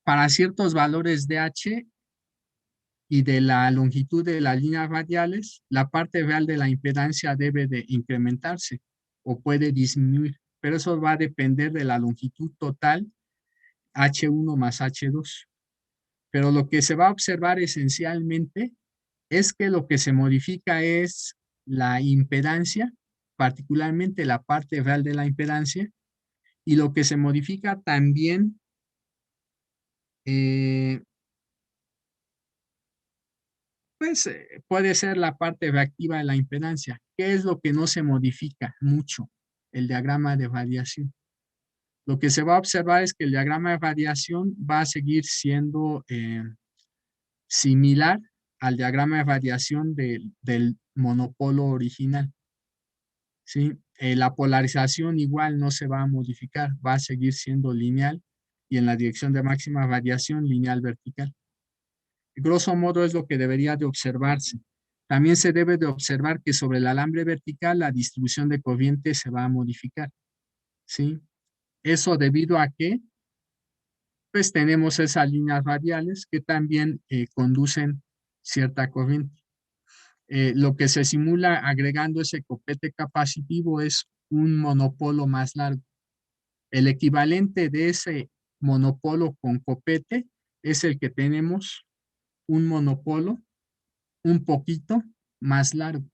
para ciertos valores de H y de la longitud de las líneas radiales, la parte real de la impedancia debe de incrementarse o puede disminuir, pero eso va a depender de la longitud total H1 más H2. Pero lo que se va a observar esencialmente es que lo que se modifica es la impedancia, particularmente la parte real de la impedancia, y lo que se modifica también pues puede ser la parte reactiva de la impedancia. ¿Qué es lo que no se modifica mucho? El diagrama de radiación. Lo que se va a observar es que el diagrama de radiación va a seguir siendo similar al diagrama de radiación del monopolo original, ¿sí? La polarización igual no se va a modificar, va a seguir siendo lineal y en la dirección de máxima radiación lineal vertical. Grosso modo es lo que debería de observarse. También se debe de observar que sobre el alambre vertical la distribución de corriente se va a modificar, ¿sí? Eso debido a que pues tenemos esas líneas radiales que también conducen cierta corriente. Lo que se simula agregando ese copete capacitivo es un monopolo más largo. El equivalente de ese monopolo con copete es el que tenemos un monopolo un poquito más largo.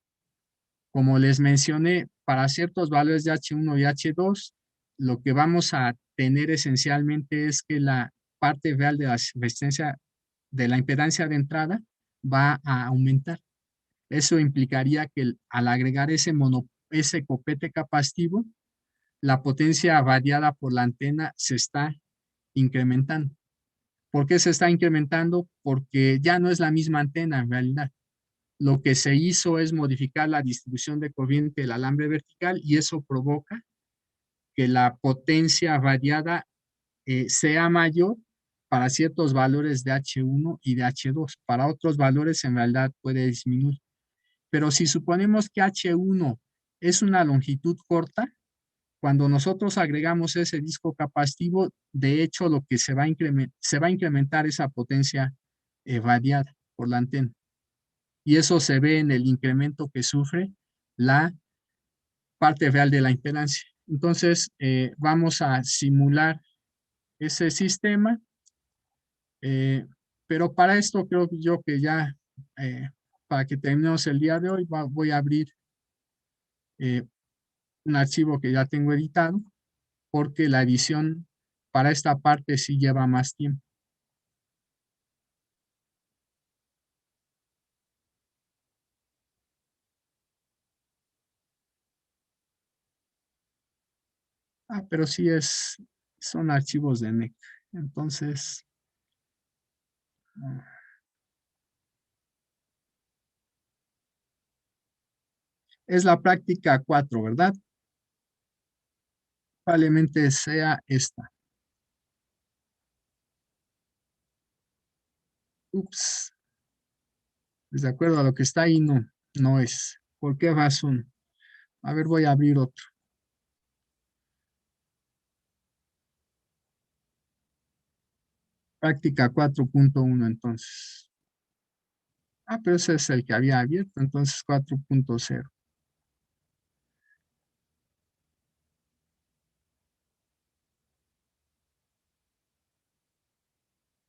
Como les mencioné, para ciertos valores de H1 y H2, lo que vamos a tener esencialmente es que la parte real de la resistencia de la impedancia de entrada va a aumentar. Eso implicaría que al agregar ese copete capacitivo, la potencia variada por la antena se está incrementando. ¿Por qué se está incrementando? Porque ya no es la misma antena en realidad. Lo que se hizo es modificar la distribución de corriente del alambre vertical y eso provoca que la potencia radiada sea mayor para ciertos valores de H1 y de H2. Para otros valores en realidad puede disminuir. Pero si suponemos que H1 es una longitud corta, cuando nosotros agregamos ese disco capacitivo, de hecho lo que se va a incrementar esa potencia radiada por la antena. Y eso se ve en el incremento que sufre la parte real de la impedancia. Entonces, vamos a simular ese sistema, pero para esto creo yo que ya, para que terminemos el día de hoy, voy a abrir un archivo que ya tengo editado, porque la edición para esta parte sí lleva más tiempo. Pero sí son archivos de NEC. Entonces, es la práctica 4, ¿verdad? Probablemente sea esta. Ups. Pues de acuerdo a lo que está ahí, no es. ¿Por qué razón? A ver, voy a abrir otro. Práctica 4.1 entonces. Pero ese es el que había abierto, entonces 4.0.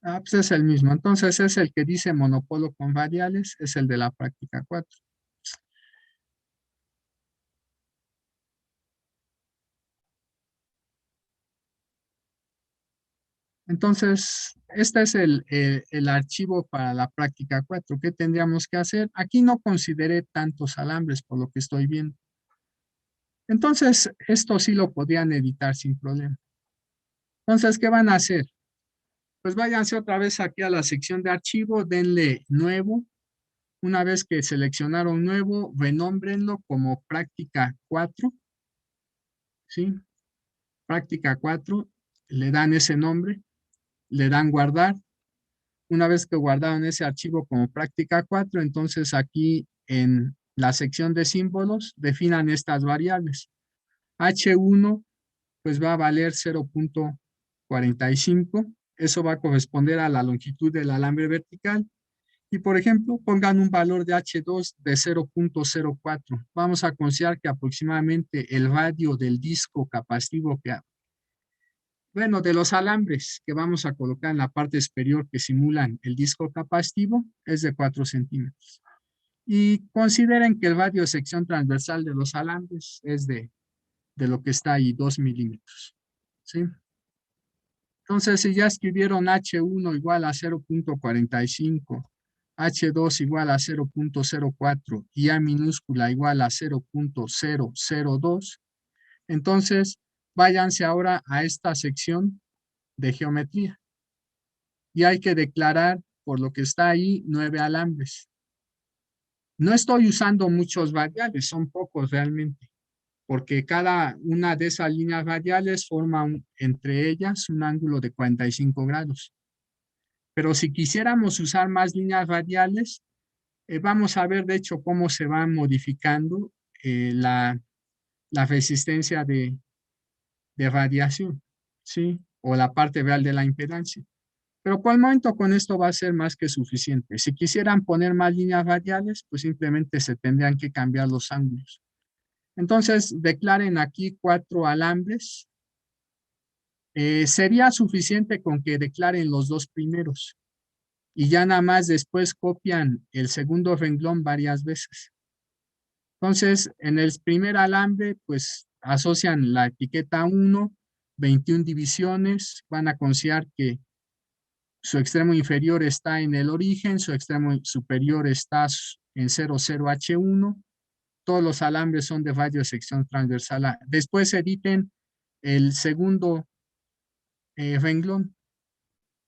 Pues es el mismo. Entonces es el que dice monopolo con variables, es el de la práctica 4. Entonces, este es el archivo para la práctica 4. ¿Qué tendríamos que hacer? Aquí no consideré tantos alambres por lo que estoy viendo. Entonces, esto sí lo podrían editar sin problema. Entonces, ¿qué van a hacer? Pues váyanse otra vez aquí a la sección de archivo, denle nuevo. Una vez que seleccionaron nuevo, renómbrenlo como práctica 4, ¿sí? Práctica 4, le dan ese nombre, le dan guardar. Una vez que guardaron ese archivo como práctica 4, entonces aquí en la sección de símbolos definan estas variables. H1 pues va a valer 0.45, eso va a corresponder a la longitud del alambre vertical. Y por ejemplo, pongan un valor de H2 de 0.04. Vamos a considerar que aproximadamente el radio del disco capacitivo bueno, de los alambres que vamos a colocar en la parte superior que simulan el disco capacitivo es de 4 centímetros. Y consideren que el radio de sección transversal de los alambres es de lo que está ahí, 2 milímetros. ¿Sí? Entonces, si ya escribieron H1 igual a 0.45, H2 igual a 0.04 y A minúscula igual a 0.002, entonces váyanse ahora a esta sección de geometría. Y hay que declarar, por lo que está ahí, 9 alambres. No estoy usando muchos radiales, son pocos realmente, porque cada una de esas líneas radiales forma entre ellas un ángulo de 45 grados. Pero si quisiéramos usar más líneas radiales, vamos a ver de hecho cómo se va modificando la resistencia de radiación, ¿sí? O la parte real de la impedancia. Pero por el momento con esto va a ser más que suficiente. Si quisieran poner más líneas radiales, pues simplemente se tendrían que cambiar los ángulos. Entonces, declaren aquí 4 alambres Sería suficiente con que declaren los dos primeros y ya nada más después copian el segundo renglón varias veces. Entonces, en el primer alambre, pues asocian la etiqueta 1, 21 divisiones, van a considerar que su extremo inferior está en el origen, su extremo superior está en 00H1, todos los alambres son de radio de sección transversal A. Después editen el segundo renglón.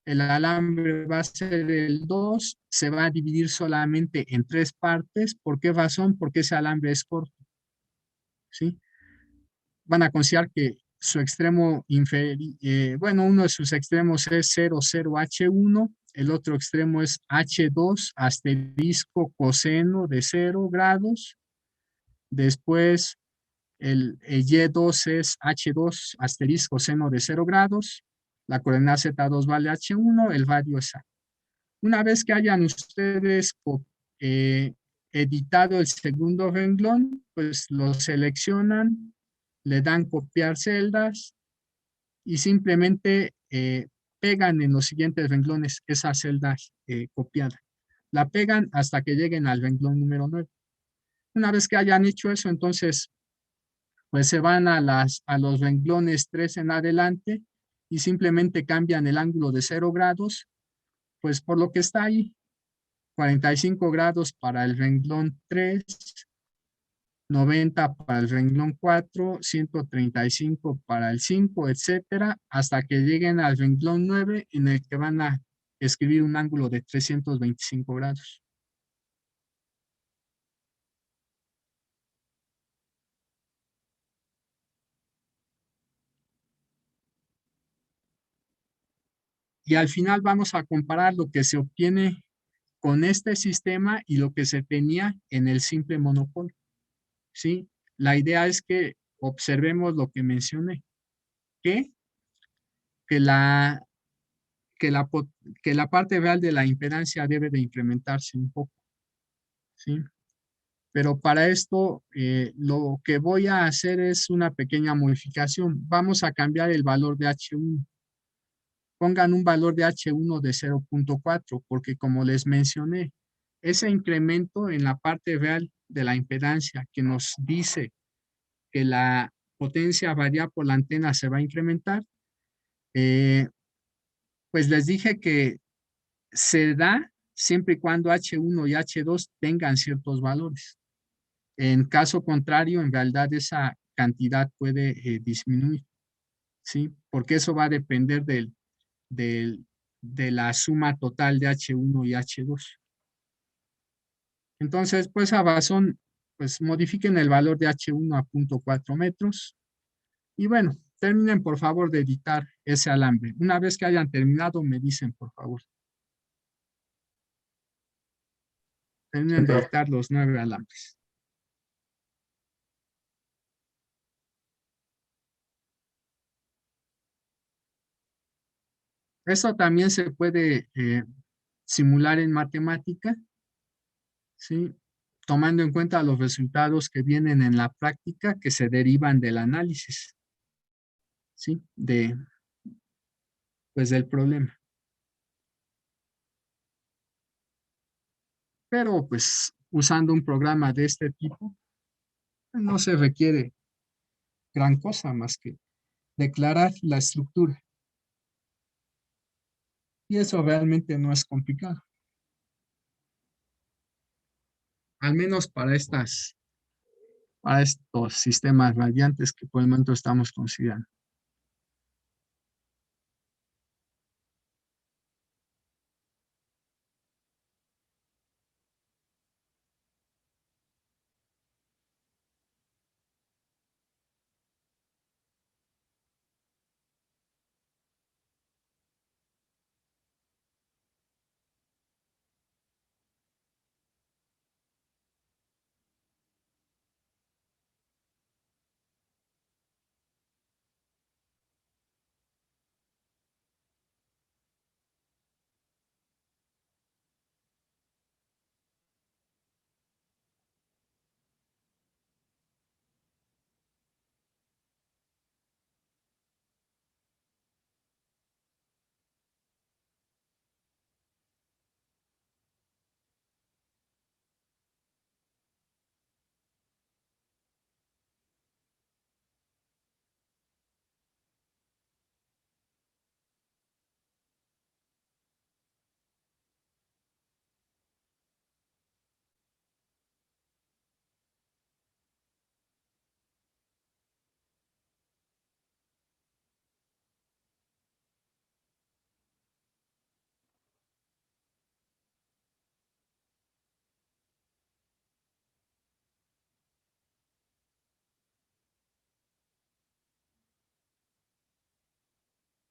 El alambre va a ser el 2, se va a dividir solamente en tres partes. ¿Por qué razón? Porque ese alambre es corto, ¿sí? Van a considerar que su extremo inferior, bueno, uno de sus extremos es 00H1, el otro extremo es H2 asterisco coseno de 0 grados. Después el Y2 es H2 asterisco seno de 0 grados. La coordenada Z2 vale H1, el radio es A. Una vez que hayan ustedes eh, editado el segundo renglón, pues lo seleccionan, le dan copiar celdas y simplemente pegan en los siguientes renglones esa celda copiada. La pegan hasta que lleguen al renglón número 9. Una vez que hayan hecho eso, entonces pues se van a los renglones 3 en adelante y simplemente cambian el ángulo de 0 grados, pues por lo que está ahí, 45 grados para el renglón 3, 90 para el renglón 4, 135 para el 5, etcétera, hasta que lleguen al renglón 9 en el que van a escribir un ángulo de 325 grados. Y al final vamos a comparar lo que se obtiene con este sistema y lo que se tenía en el simple monopolo, ¿sí? La idea es que observemos lo que mencioné, que, que, la, que, la, que la parte real de la impedancia debe de incrementarse un poco, ¿sí? Pero para esto lo que voy a hacer es una pequeña modificación. Vamos a cambiar el valor de H1. Pongan un valor de H1 de 0.4 porque como les mencioné, ese incremento en la parte real de la impedancia que nos dice que la potencia variable por la antena se va a incrementar, eh, pues les dije que se da siempre y cuando H1 y H2 tengan ciertos valores. En caso contrario, en realidad esa cantidad puede disminuir, ¿sí? Porque eso va a depender del, de la suma total de H1 y H2. Entonces, pues a razón, pues modifiquen el valor de H1 a 0.4 metros. Y bueno, terminen por favor de editar ese alambre. Una vez que hayan terminado, me dicen por favor. Terminen de editar los 9 alambres. Eso también se puede simular en matemática, ¿sí? Tomando en cuenta los resultados que vienen en la práctica que se derivan del análisis, ¿sí? Pues del problema. Pero pues usando un programa de este tipo, no se requiere gran cosa más que declarar la estructura. Y eso realmente no es complicado, al menos para estos sistemas radiantes que por el momento estamos considerando.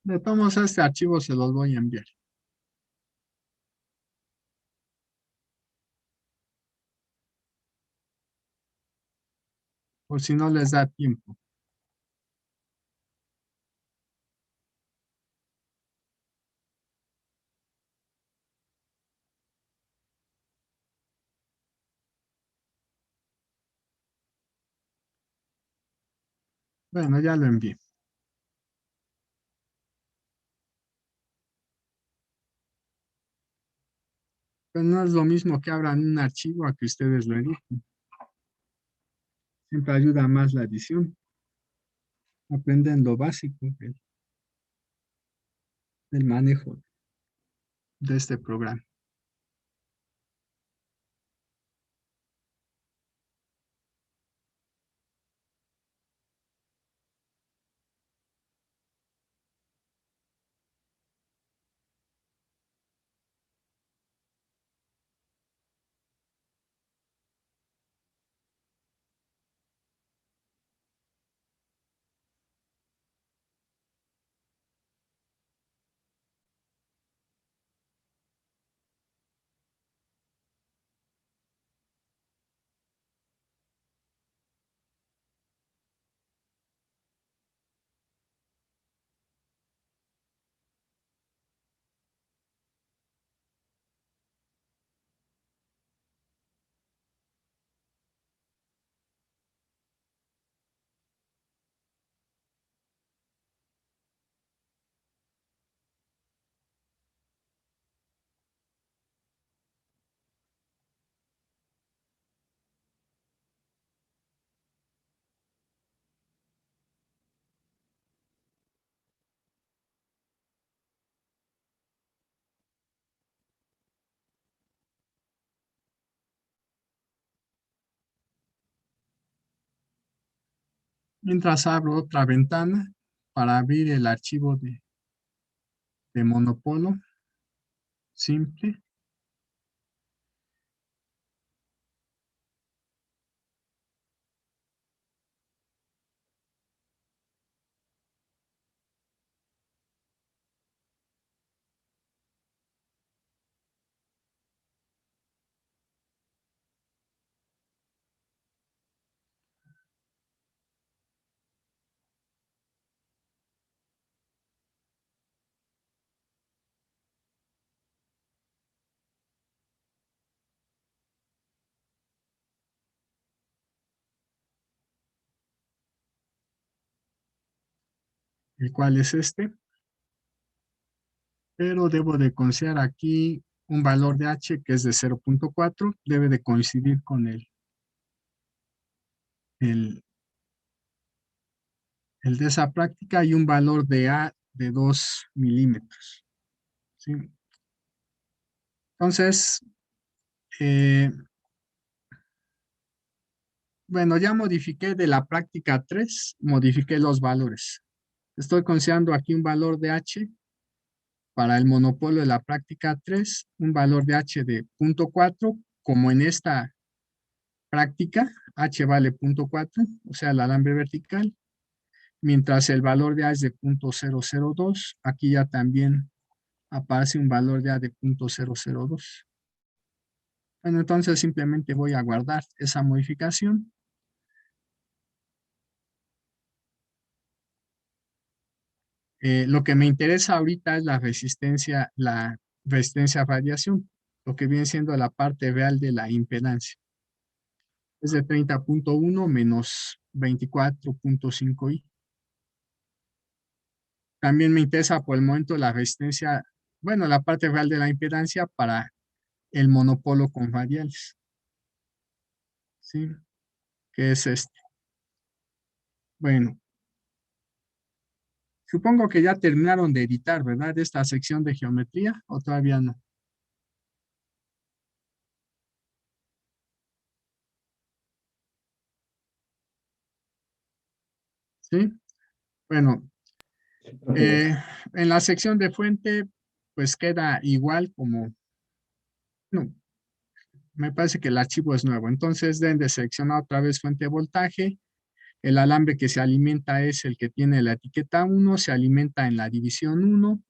De todos modos, este archivo se los voy a enviar. Por si no les da tiempo. Bueno, ya lo envié. Pero no es lo mismo que abran un archivo a que ustedes lo editen. Siempre ayuda más la edición. Aprenden lo básico del manejo de este programa. Mientras abro otra ventana para abrir el archivo de monopolo simple. El cual es este, pero debo de considerar aquí un valor de H que es de 0.4, debe de coincidir con el, el de esa práctica y un valor de A de 2 milímetros. ¿Sí? Entonces, bueno, ya modifiqué de la práctica 3, modifiqué los valores. Estoy considerando aquí un valor de H para el monopolio de la práctica 3, un valor de H de 0.4, como en esta práctica, H vale 0.4, o sea, el alambre vertical, mientras el valor de A es de 0.002, aquí ya también aparece un valor de A de 0.002. Bueno, entonces simplemente voy a guardar esa modificación. Lo que me interesa ahorita es la resistencia a radiación, lo que viene siendo la parte real de la impedancia. Es de 30.1 menos 24.5i. También me interesa por el momento la resistencia, bueno, la parte real de la impedancia para el monopolo con radiales, ¿sí? Que es este. Bueno, supongo que ya terminaron de editar, ¿verdad? Esta sección de geometría, ¿o todavía no? ¿Sí? Bueno, eh, en la sección de fuente, pues queda igual como, no, me parece que el archivo es nuevo. Entonces deben de seleccionar otra vez fuente de voltaje, El alambre que se alimenta es el que tiene la etiqueta 1, se alimenta en la división 1,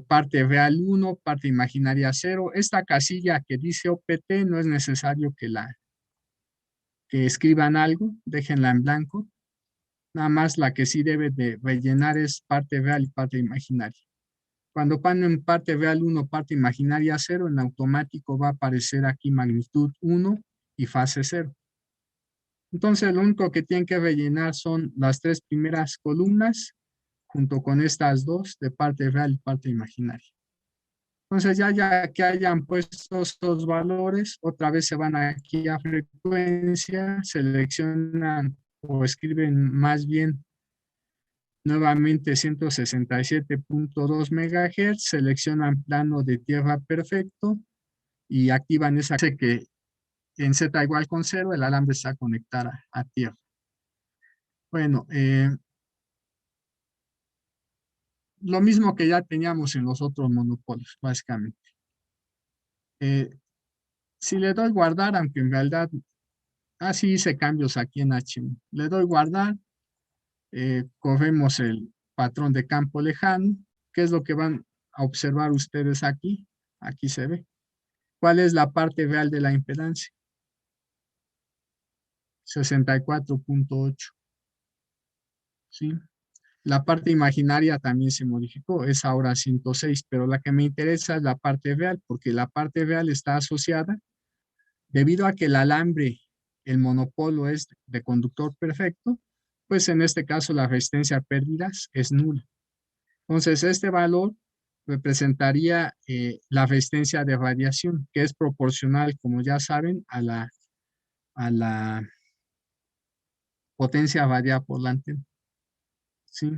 parte real 1, parte imaginaria 0. Esta casilla que dice OPT no es necesario que escriban algo, déjenla en blanco. Nada más la que sí debe de rellenar es parte real y parte imaginaria. Cuando ponen parte real 1, parte imaginaria 0, en automático va a aparecer aquí magnitud 1 y fase 0. Entonces, lo único que tienen que rellenar son las 3 primeras columnas, junto con estas dos de parte real y parte imaginaria. Entonces, ya que hayan puesto estos valores, otra vez se van aquí a frecuencia, seleccionan o escriben más bien nuevamente 167.2 MHz, seleccionan plano de tierra perfecto y activan esa que en Z igual con 0, el alambre se va a conectar a tierra. Bueno, lo mismo que ya teníamos en los otros monopolios, básicamente. Si le doy guardar, aunque en realidad, así hice cambios aquí en HM. Le doy guardar, corremos el patrón de campo lejano. ¿Qué es lo que van a observar ustedes aquí? Aquí se ve. ¿Cuál es la parte real de la impedancia? 64.8. ¿Sí? La parte imaginaria también se modificó, es ahora 106, pero la que me interesa es la parte real, porque la parte real está asociada, debido a que el alambre, el monopolo es de conductor perfecto, pues en este caso la resistencia a pérdidas es nula. Entonces este valor representaría la resistencia de radiación, que es proporcional, como ya saben, a la potencia radiada por la antena. ¿Sí?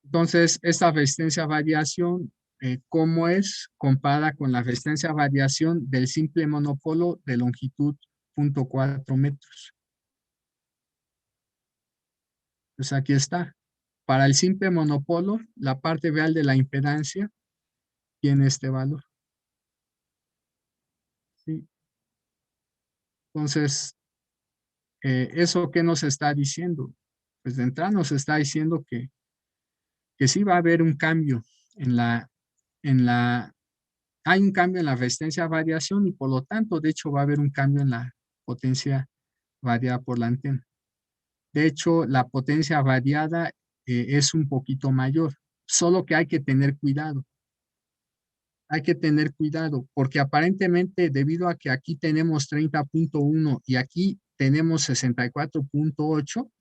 Entonces, esta resistencia a radiación, ¿cómo es? Comparada con la resistencia a radiación del simple monopolo de longitud 0.4 metros. Pues aquí está. Para el simple monopolo, la parte real de la impedancia tiene este valor. ¿Sí? Entonces, ¿eso qué nos está diciendo? Pues de entrada nos está diciendo que sí va a haber un cambio hay un cambio en la resistencia a radiación y por lo tanto, de hecho, va a haber un cambio en la potencia radiada por la antena. De hecho, la potencia radiada es un poquito mayor, solo que hay que tener cuidado. Hay que tener cuidado porque aparentemente debido a que aquí tenemos 30.1 y aquí tenemos 64.8,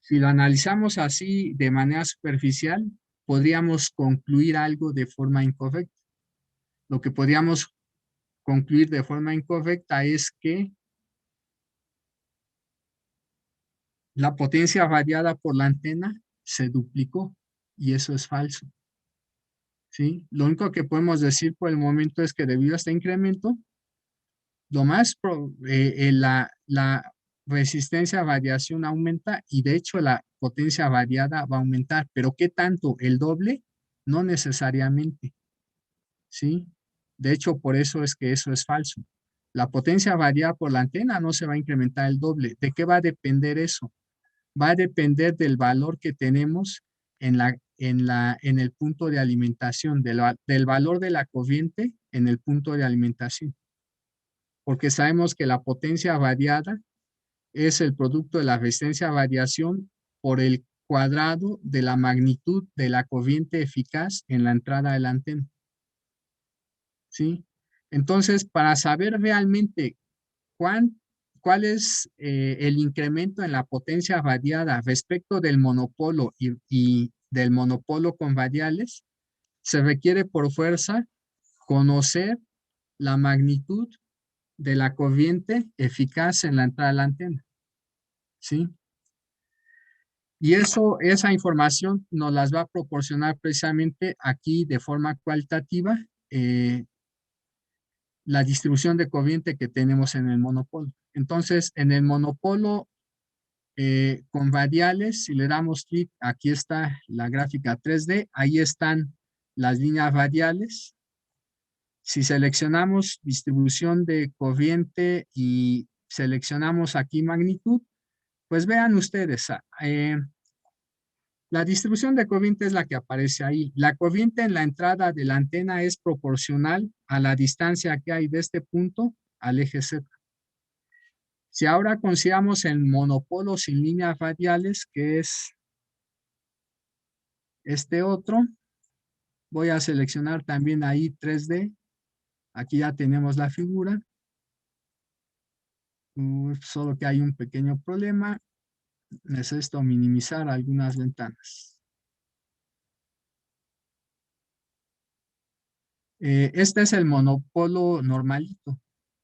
si lo analizamos así de manera superficial, podríamos concluir algo de forma incorrecta. Lo que podríamos concluir de forma incorrecta es que la potencia radiada por la antena se duplicó y eso es falso. ¿Sí? Lo único que podemos decir por el momento es que debido a este incremento, la resistencia a radiación aumenta y de hecho la potencia radiada va a aumentar, pero ¿qué tanto? ¿El doble? No necesariamente. ¿Sí? De hecho, por eso es que eso es falso. La potencia radiada por la antena no se va a incrementar el doble. ¿De qué va a depender eso? Va a depender del valor que tenemos en el punto de alimentación, del valor de la corriente en el punto de alimentación. Porque sabemos que la potencia radiada es el producto de la resistencia a radiación por el cuadrado de la magnitud de la corriente eficaz en la entrada de la antena. ¿Sí? Entonces, para saber realmente cuál es el incremento en la potencia radiada respecto del monopolo y del monopolo con radiales, se requiere por fuerza conocer la magnitud de la corriente eficaz en la entrada de la antena. ¿Sí? Y esa información nos las va a proporcionar precisamente aquí de forma cualitativa la distribución de corriente que tenemos en el monopolo. Entonces, en el monopolo con radiales, si le damos clic, aquí está la gráfica 3D, ahí están las líneas radiales. Si seleccionamos distribución de corriente y seleccionamos aquí magnitud, Pues vean ustedes, la distribución de corriente es la que aparece ahí. La corriente en la entrada de la antena es proporcional a la distancia que hay de este punto al eje Z. Si ahora consideramos el monopolo sin líneas radiales, que es este otro, voy a seleccionar también ahí 3D. Aquí ya tenemos la figura. Solo que hay un pequeño problema. Necesito minimizar algunas ventanas. Este es el monopolo normalito.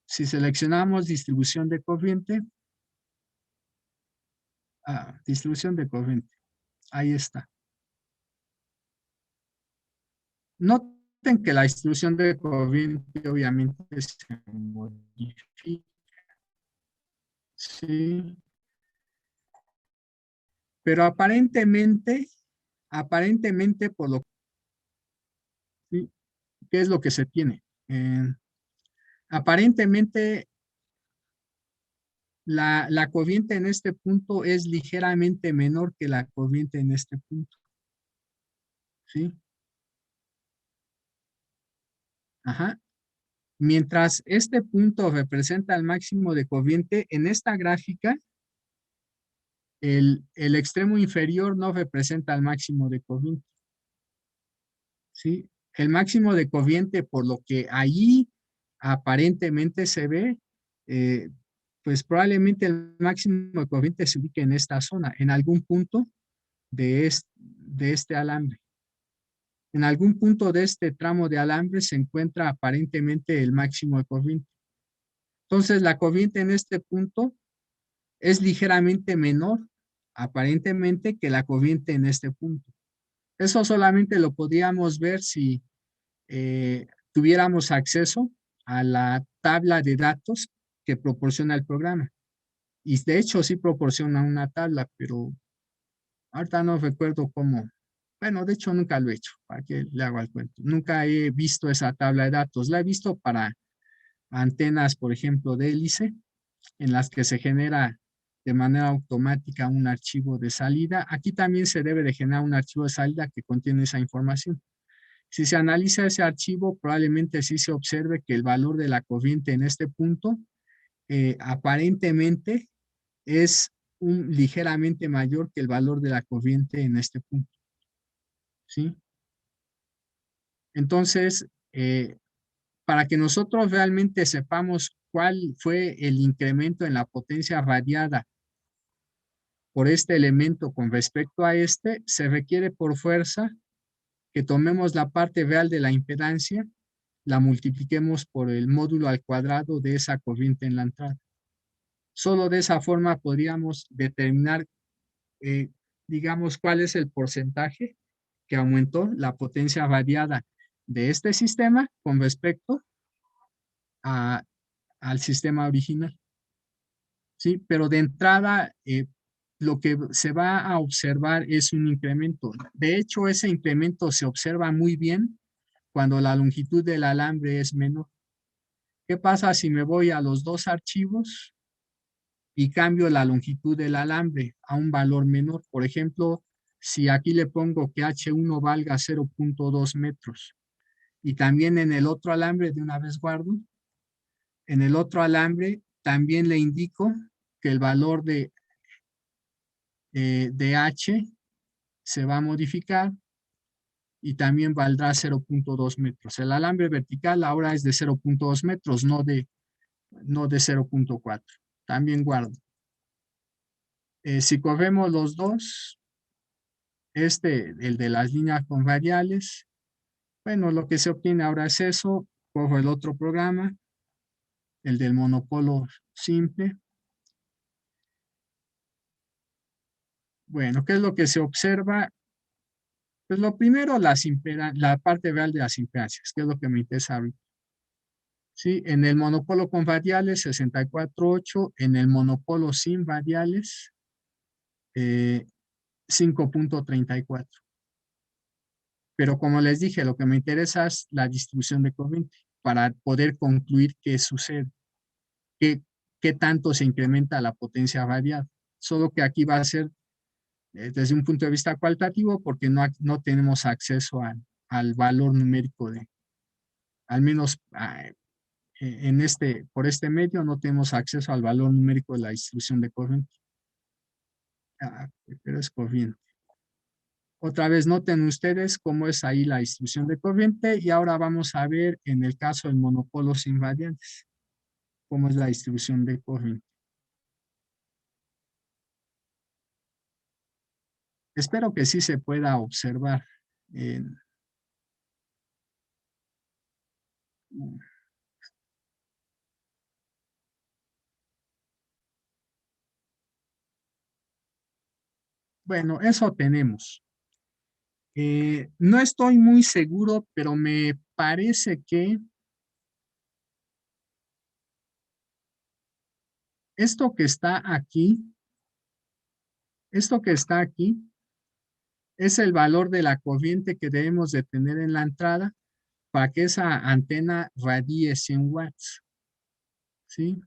Si seleccionamos distribución de corriente, distribución de corriente, ahí está. Noten que la distribución de corriente obviamente se modifica. Sí. Pero aparentemente por lo ¿sí? ¿Qué es lo que se tiene? Aparentemente la corriente en este punto es ligeramente menor que la corriente en este punto. ¿Sí? Ajá. Mientras este punto representa el máximo de corriente, en esta gráfica, el extremo inferior no representa el máximo de corriente. ¿Sí? El máximo de corriente, por lo que allí aparentemente se ve, pues probablemente el máximo de corriente se ubique en esta zona, en algún punto de este alambre. En algún punto de este tramo de alambre se encuentra aparentemente el máximo de corriente. Entonces, la corriente en este punto es ligeramente menor, aparentemente, que la corriente en este punto. Eso solamente lo podríamos ver si tuviéramos acceso a la tabla de datos que proporciona el programa. Y de hecho sí proporciona una tabla, pero ahorita no recuerdo cómo. Bueno, de hecho nunca lo he hecho, para que le hago el cuento. Nunca he visto esa tabla de datos. La he visto para antenas, por ejemplo, de hélice, en las que se genera de manera automática un archivo de salida. Aquí también se debe de generar un archivo de salida que contiene esa información. Si se analiza ese archivo, probablemente sí se observe que el valor de la corriente en este punto aparentemente es ligeramente mayor que el valor de la corriente en este punto. ¿Sí? Entonces, para que nosotros realmente sepamos cuál fue el incremento en la potencia radiada por este elemento con respecto a este, se requiere por fuerza que tomemos la parte real de la impedancia, la multipliquemos por el módulo al cuadrado de esa corriente en la entrada. Solo de esa forma podríamos determinar, digamos, cuál es el porcentaje que aumentó la potencia radiada de este sistema con respecto al sistema original. ¿Sí? Pero de entrada, lo que se va a observar es un incremento. De hecho, ese incremento se observa muy bien cuando la longitud del alambre es menor. ¿Qué pasa si me voy a los dos archivos y cambio la longitud del alambre a un valor menor? Por ejemplo, si aquí le pongo que H1 valga 0.2 metros y también en el otro alambre, de una vez guardo, en el otro alambre también le indico que el valor de H se va a modificar y también valdrá 0.2 metros. El alambre vertical ahora es de 0.2 metros, no de 0.4. También guardo. Si corremos los dos, el de las líneas con radiales, bueno, lo que se obtiene ahora es eso. Cojo el otro programa, el del monopolo simple. Bueno, ¿qué es lo que se observa? Pues lo primero, la parte real de las impedancias, que es lo que me interesa ahorita. Sí, en el monopolo con radiales 64.8, en el monopolo sin radiales 5.34. Pero como les dije, lo que me interesa es la distribución de corriente para poder concluir qué sucede, qué tanto se incrementa la potencia radial. solo que aquí va a ser desde un punto de vista cualitativo porque no tenemos acceso al valor numérico al menos por este medio no tenemos acceso al valor numérico de la distribución de corriente. Pero es corriente. Otra vez noten ustedes cómo es ahí la distribución de corriente y ahora vamos a ver en el caso del monopolos invariantes cómo es la distribución de corriente. Espero que sí se pueda observar. Bueno, eso tenemos. No estoy muy seguro, pero me parece que esto que está aquí, es el valor de la corriente que debemos de tener en la entrada para que esa antena radie 100 watts. ¿Sí?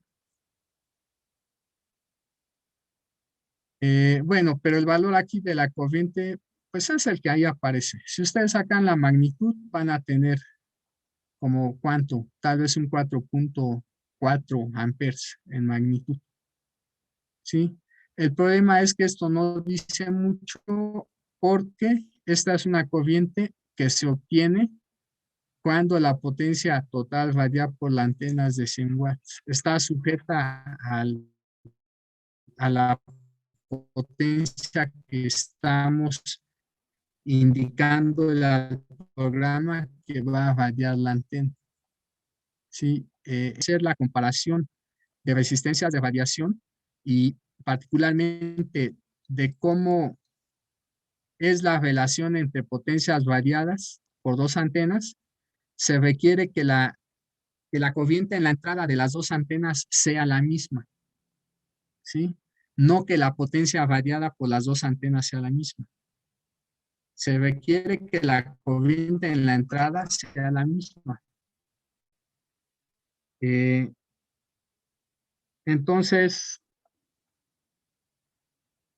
Bueno, pero el valor aquí de la corriente, pues es el que ahí aparece. Si ustedes sacan la magnitud, van a tener como cuánto, tal vez un 4.4 amperes en magnitud. ¿Sí? El problema es que esto no dice mucho porque esta es una corriente que se obtiene cuando la potencia total radia por la antena es de 100 watts. Está sujeta a la potencia que estamos indicando al programa que va a radiar la antena. ¿Sí? Hacer la comparación de resistencias de radiación y particularmente de cómo es la relación entre potencias radiadas por dos antenas, se requiere que la corriente en la entrada de las dos antenas sea la misma, ¿sí? No que la potencia radiada por las dos antenas sea la misma. Se requiere que la corriente en la entrada sea la misma. Eh, entonces,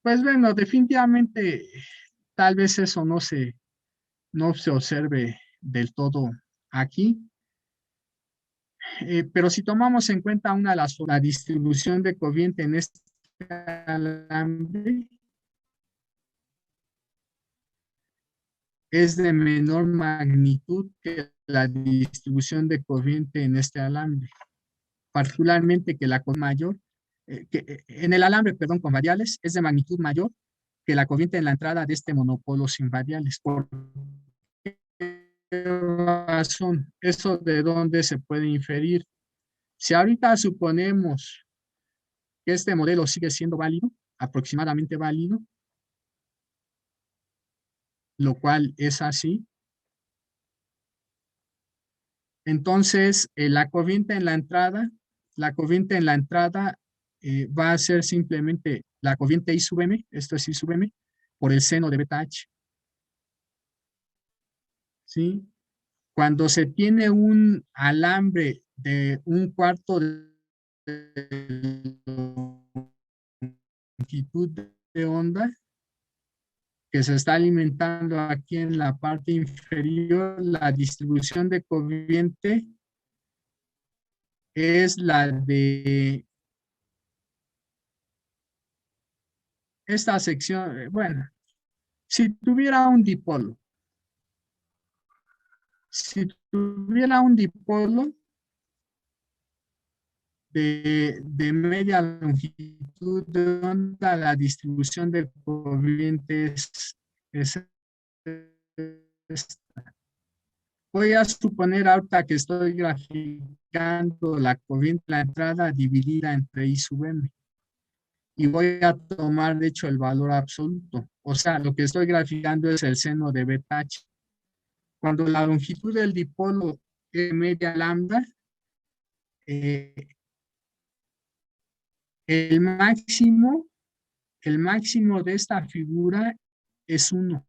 pues bueno, definitivamente tal vez eso no se observe del todo aquí. Pero si tomamos en cuenta la distribución de corriente en este alambre, es de menor magnitud que la distribución de corriente en este alambre, particularmente que la corriente mayor, en el alambre, perdón, con radiales, es de magnitud mayor que la corriente en la entrada de este monopolo sin radiales. ¿Por qué razón? ¿Eso de dónde se puede inferir? Si ahorita suponemos que este modelo sigue siendo válido, aproximadamente válido, lo cual es así, entonces la corriente en la entrada va a ser simplemente la corriente I sub m, esto es I sub m, por el seno de beta h. ¿Sí? Cuando se tiene un alambre de un cuarto de longitud de onda que se está alimentando aquí en la parte inferior, la distribución de corriente es la de esta sección. Bueno, si tuviera un dipolo, de media longitud de onda, la distribución de corrientes es esta. Voy a suponer ahorita que estoy graficando la corriente de la entrada dividida entre I sub m. Y voy a tomar, de hecho, el valor absoluto. O sea, lo que estoy graficando es el seno de beta h. Cuando la longitud del dipolo es media lambda, eh, el máximo de esta figura es 1.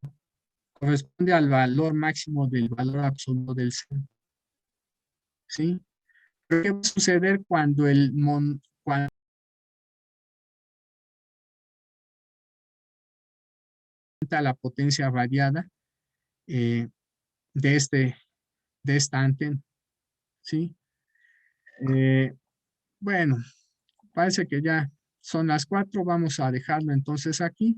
Corresponde al valor máximo del valor absoluto del seno. ¿Sí? ¿Qué va a suceder cuando la potencia variada de esta antena, ¿sí? Bueno, parece que ya son las 4, vamos a dejarlo entonces aquí.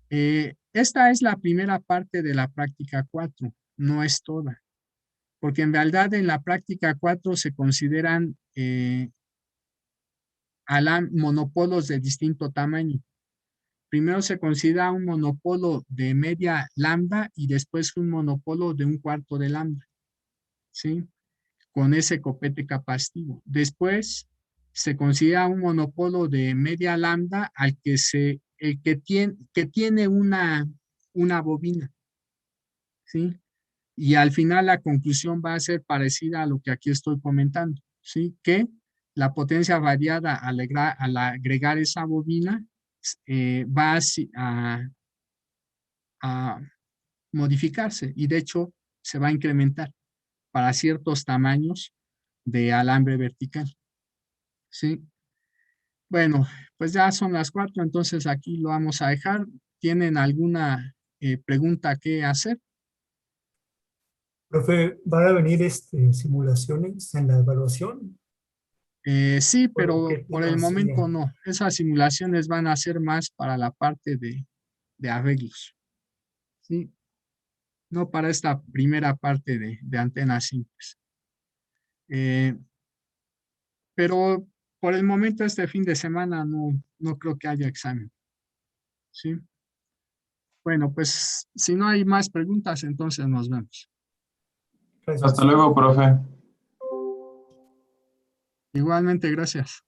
Esta es la primera parte de la práctica 4, no es toda, porque en realidad en la práctica 4 se consideran monopolos de distinto tamaño. Primero se considera un monopolo de media lambda y después un monopolo de un cuarto de lambda, ¿sí? Con ese copete capacitivo. Después se considera un monopolo de media lambda al que tiene una bobina, ¿sí? Y al final la conclusión va a ser parecida a lo que aquí estoy comentando, ¿sí? Que la potencia variada al agregar esa bobina va a modificarse y de hecho se va a incrementar para ciertos tamaños de alambre vertical, ¿sí? Bueno, pues ya son las 4, entonces aquí lo vamos a dejar. ¿Tienen alguna pregunta que hacer? Profe, ¿van a venir simulaciones en la evaluación? Sí, ¿O qué pero por el tema momento sería? no. Esas simulaciones van a ser más para la parte de arreglos, ¿sí? No para esta primera parte de antenas simples. Pero por el momento este fin de semana no creo que haya examen, ¿sí? Bueno, pues si no hay más preguntas, entonces nos vemos. Hasta Gracias. luego, profe. Igualmente, gracias.